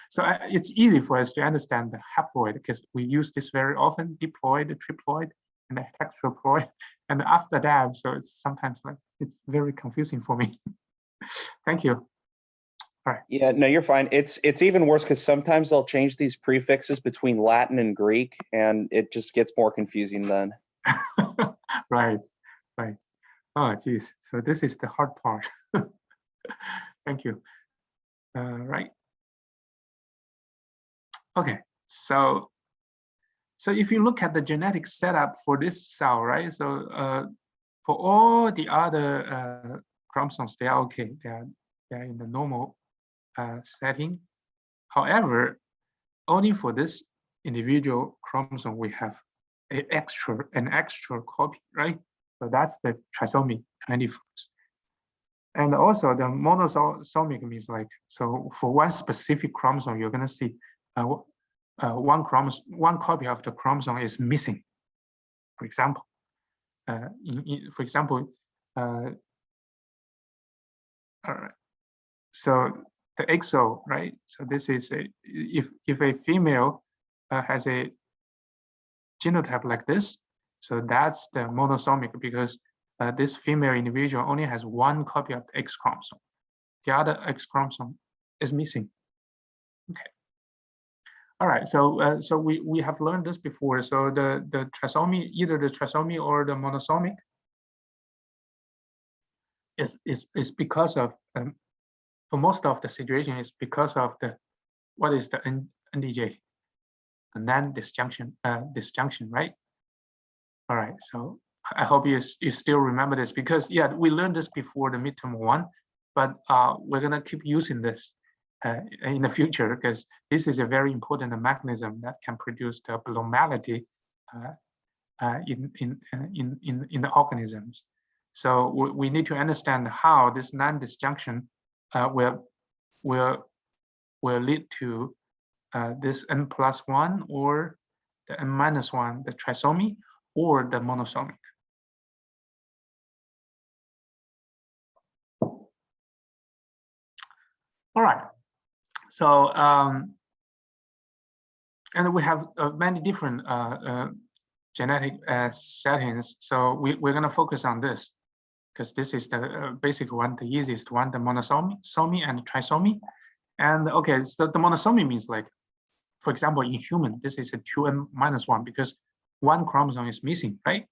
So it's easy for us to understand the haploid because we use this very often, diploid, triploid, and the tetraploid. And after that, so it's sometimes like it's very confusing for me. Thank you. All right. Yeah, no, you're fine. It's even worse because sometimes they'll change these prefixes between Latin and Greek, and it just gets more confusing then. Right. Oh, geez. So this is the hard part. Thank you. Right. Okay. So if you look at the genetic setup for this cell, right? So for all the other chromosomes, they are okay. They are in the normal setting. However, only for this individual chromosome, we have an extra copy, right? So that's the trisomy 24. And also the monosomic means like, so for one specific chromosome, you're gonna see one copy of the chromosome is missing, for example. For example, all right. So the exo, right? So this is if a female has a genotype like this, so that's the monosomic, because this female individual only has one copy of the X chromosome. The other X chromosome is missing. Okay. All right. So so we have learned this before. So the trisomy, either the trisomy or the monosomic, is because of for most of the situation is because of the what is the NDJ, the non-disjunction disjunction, right? All right. So I hope you still remember this, because yeah, we learned this before the midterm one, but we're gonna keep using this in the future, because this is a very important mechanism that can produce the abnormality in the organisms. So we need to understand how this non-disjunction will lead to this N+1 or the N-1, the trisomy, or the monosomic. All right. So and we have many different genetic settings. So we're going to focus on this, because this is the basic one, the easiest one, the monosomy and trisomy. And okay, so the monosomy means, like, for example, in human, this is a 2n-1, because one chromosome is missing, right?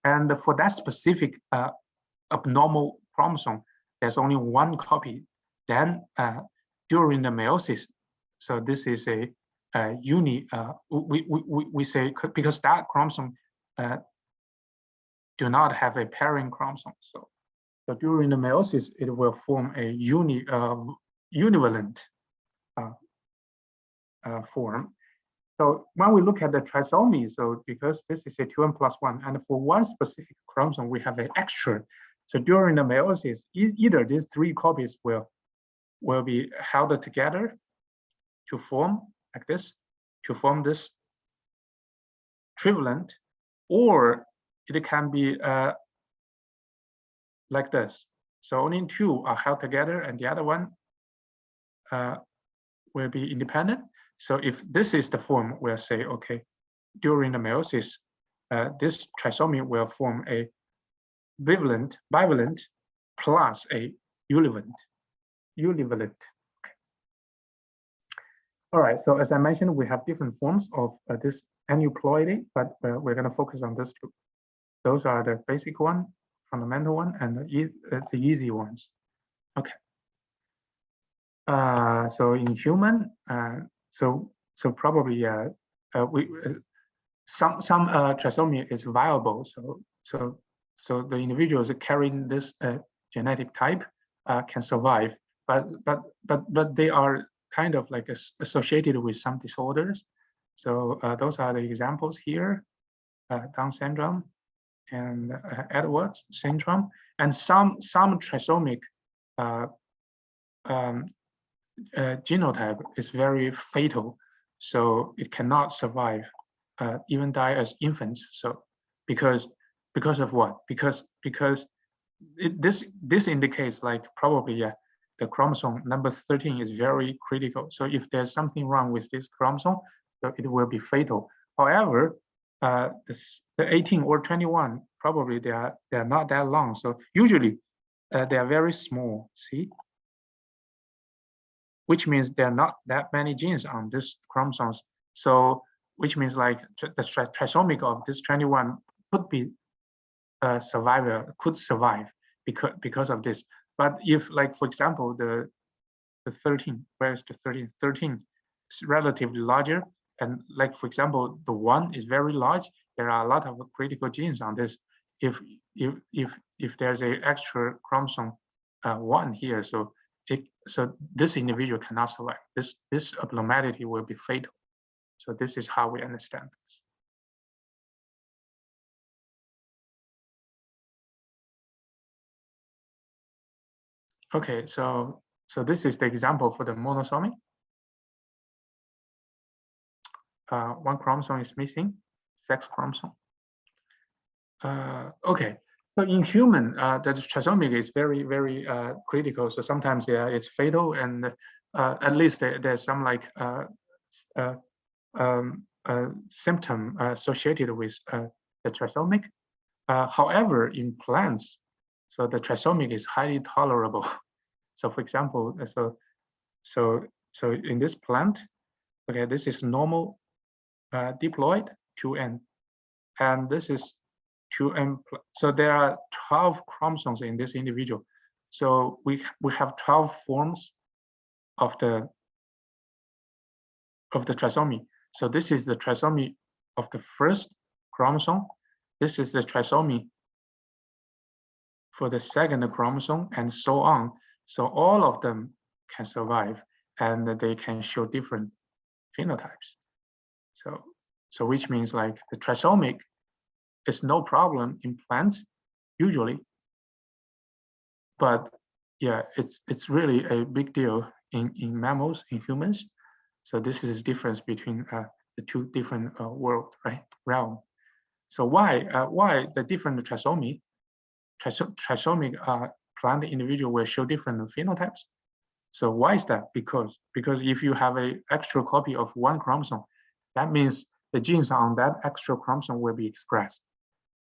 And for that specific abnormal chromosome, there's only one copy. Then during the meiosis, so this is a we say, because that chromosome do not have a pairing chromosome. So during the meiosis, it will form a univalent form. So when we look at the trisomy, so because this is a 2n+1, and for one specific chromosome, we have an extra. So during the meiosis, either these three copies will be held together to form like this, to form this trivalent, or it can be like this. So only two are held together, and the other one will be independent. So if this is the form, we'll say, okay, during the meiosis, this trisomy will form a bivalent plus a univalent. Okay. All right, so as I mentioned, we have different forms of this aneuploidy, but we're going to focus on this two. Those are the basic one, fundamental one, and the easy ones. Okay. So in human, so probably some trisomy is viable. So the individuals carrying this genetic type can survive, but they are kind of like associated with some disorders. So those are the examples here: Down syndrome and Edwards syndrome, and some trisomic genotype is very fatal, so it cannot survive, even die as infants. So because of what? Because this indicates, like, probably the chromosome number 13 is very critical. So if there's something wrong with this chromosome, so it will be fatal. However, the 18 or 21, probably they are not that long. So usually they are very small. See, which means there are not that many genes on this chromosomes. So which means, like, the trisomic of this 21 could be could survive because of this. But if, like, for example, the 13, where's the 13? 13 is relatively larger, and, like, for example, the 1 is very large. There are a lot of critical genes on this. If there's a extra chromosome 1 here, so this individual cannot survive. This abnormality will be fatal. So this is how we understand this. Okay, so this is the example for the monosomy. one chromosome is missing, sex chromosome. Okay, so in human, the trisomic is very, very critical. So sometimes it's fatal, and at least there's some like symptom associated with the trisomic. However, in plants, so the trisomic is highly tolerable. So for example, so in this plant, okay, this is normal diploid 2N, and this is 2N. So there are 12 chromosomes in this individual. So we have 12 forms of the trisomy. So this is the trisomy of the first chromosome. This is the trisomy for the second chromosome, and so on. So all of them can survive, and they can show different phenotypes. So which means like the trisomic is no problem in plants usually, but yeah, it's really a big deal in mammals, in humans. So this is the difference between the two different world, right, realm. So why the different trisomic plant individual will show different phenotypes? So why is that? Because if you have an extra copy of one chromosome, that means the genes on that extra chromosome will be expressed.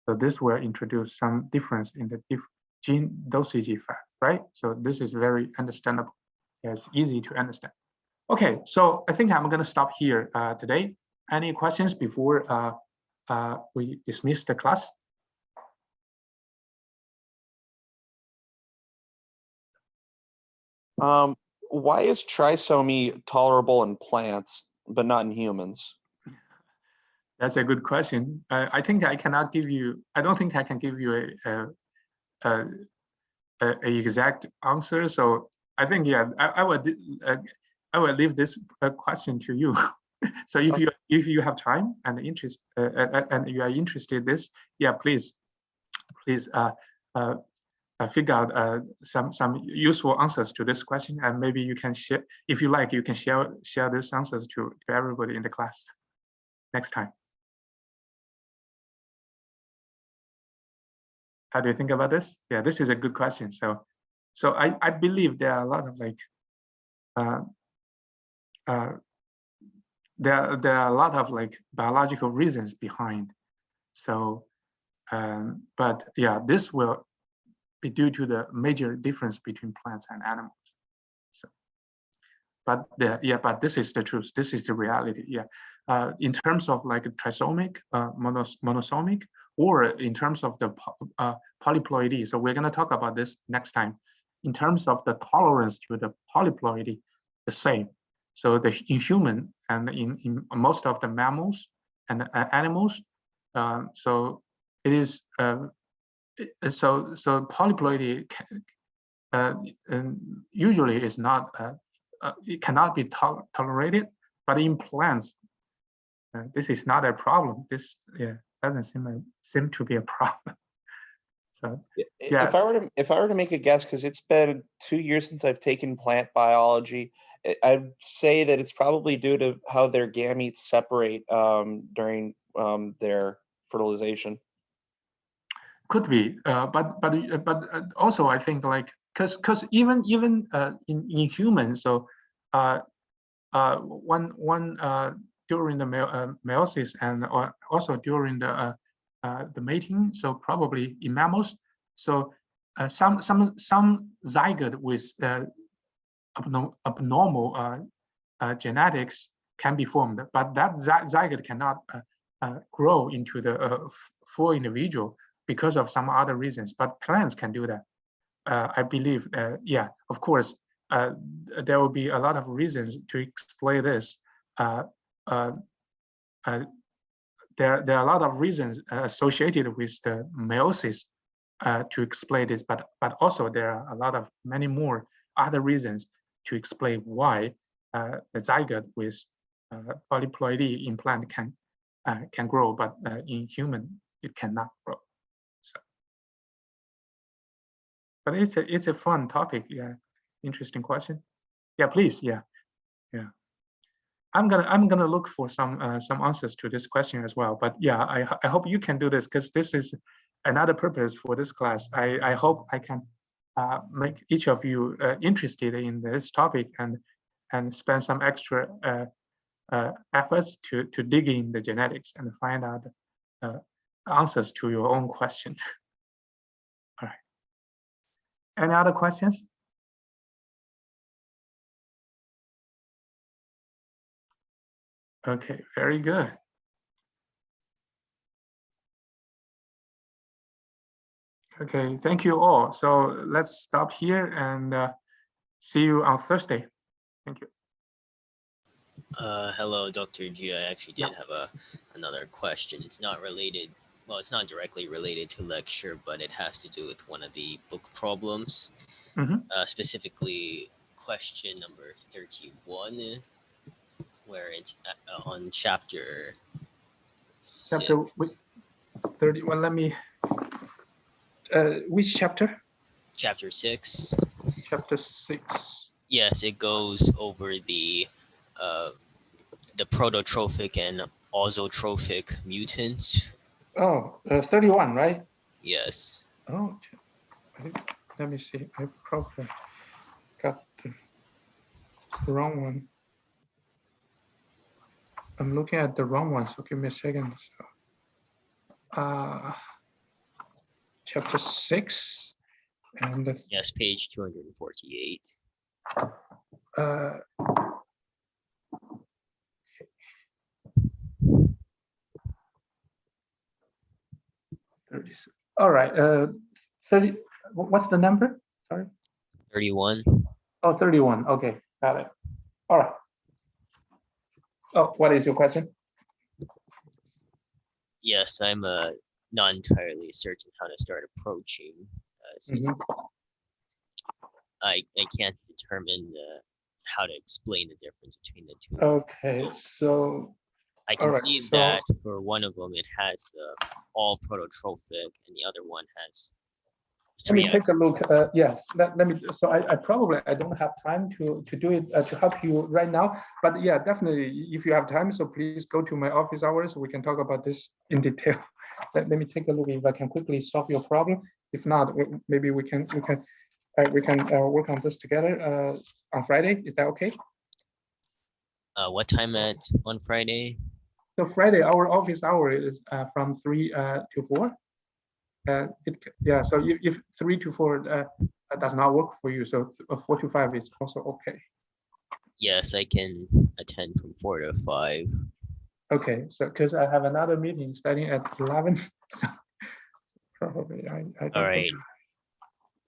So this will introduce some difference in the gene dosage effect, right? So this is very understandable. It's easy to understand. Okay, so I think I'm going to stop here today. Any questions before we dismiss the class? Why is trisomy tolerable in plants but not in humans? That's a good question. I think I cannot give you. I don't think I can give you a exact answer. So I think I will leave this question to you. So if you have time and interest and you are interested in this, yeah, please figure out some useful answers to this question, and maybe you can share, if you like, you can share these answers to everybody in the class next time. How do you think about this? Yeah, this is a good question. So I believe there are a lot of like there are a lot of like biological reasons behind. So but yeah, this will be due to the major difference between plants and animals. So but but this is the truth, this is the reality. Yeah, in terms of like trisomic, monosomic, or in terms of the polyploidy. So we're going to talk about this next time. In terms of the tolerance to the polyploidy, the same. So in human and in most of the mammals and animals, so it is so polyploidy usually is not it cannot be tolerated, but in plants this is not a problem. This doesn't seem to be a problem. So yeah, if I were to make a guess, because it's been 2 years since I've taken plant biology, I'd say that it's probably due to how their gametes separate during their fertilization. Could be, but also I think like because even in humans, so one during the meiosis and also during the mating, so probably in mammals, so some zygote with abnormal genetics can be formed, but that zygote cannot grow into the full individual because of some other reasons. But plants can do that. I believe, yeah, of course, there will be a lot of reasons to explain this. There are a lot of reasons associated with the meiosis to explain this, but also there are a lot of many more other reasons to explain why the zygote with polyploidy in plant can grow, but in human it cannot grow. So, but it's a fun topic. Yeah, interesting question. Yeah, please. Yeah. I'm gonna look for some answers to this question as well. But yeah, I hope you can do this, because this is another purpose for this class. I hope I can make each of you interested in this topic and spend some extra efforts to dig in the genetics and find out answers to your own question. All right. Any other questions? Okay, very good. Okay, thank you all. So let's stop here and see you on Thursday. Thank you. Hello, Dr. G. I actually did have another question. It's not related. Well, it's not directly related to lecture, but it has to do with one of the book problems. Specifically, question number 31, where it's on chapter 31. Let me. Which chapter? Chapter 6. Chapter 6. Yes, it goes over the prototrophic and autotrophic mutants. Oh, 31, right? Yes. Oh, let me see. I probably got the wrong one. I'm looking at the wrong one, so give me a second. Chapter 6, and yes, page 248. 30. All right. 30. What's the number? Sorry. 31. Oh, 31. Okay, got it. All right. Oh, what is your question? Yes, I'm not entirely certain how to start approaching. I can't determine how to explain the difference between the two. Okay, so I can see that for one of them it has the all prototrophic, and the other one has. Let me take a look. Yes, let me. So I probably don't have time to do it to help you right now. But yeah, definitely, if you have time, so please go to my office hours. We can talk about this in detail. Let me take a look if I can quickly solve your problem. If not, maybe we can work on this together on Friday. Is that okay? What time on Friday? So Friday, our office hour is from 3 to 4. So if 3 to 4 does not work for you, so 4 to 5 is also okay. Yes, I can attend from 4 to 5. Okay, so because I have another meeting starting at 11, so probably I don't. All right.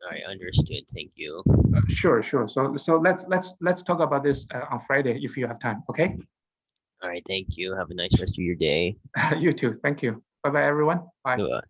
All right, understood. Thank you. Sure. So let's talk about this on Friday if you have time. Okay. All right. Thank you. Have a nice rest of your day. You too. Thank you. Bye bye, everyone. Bye. Bye.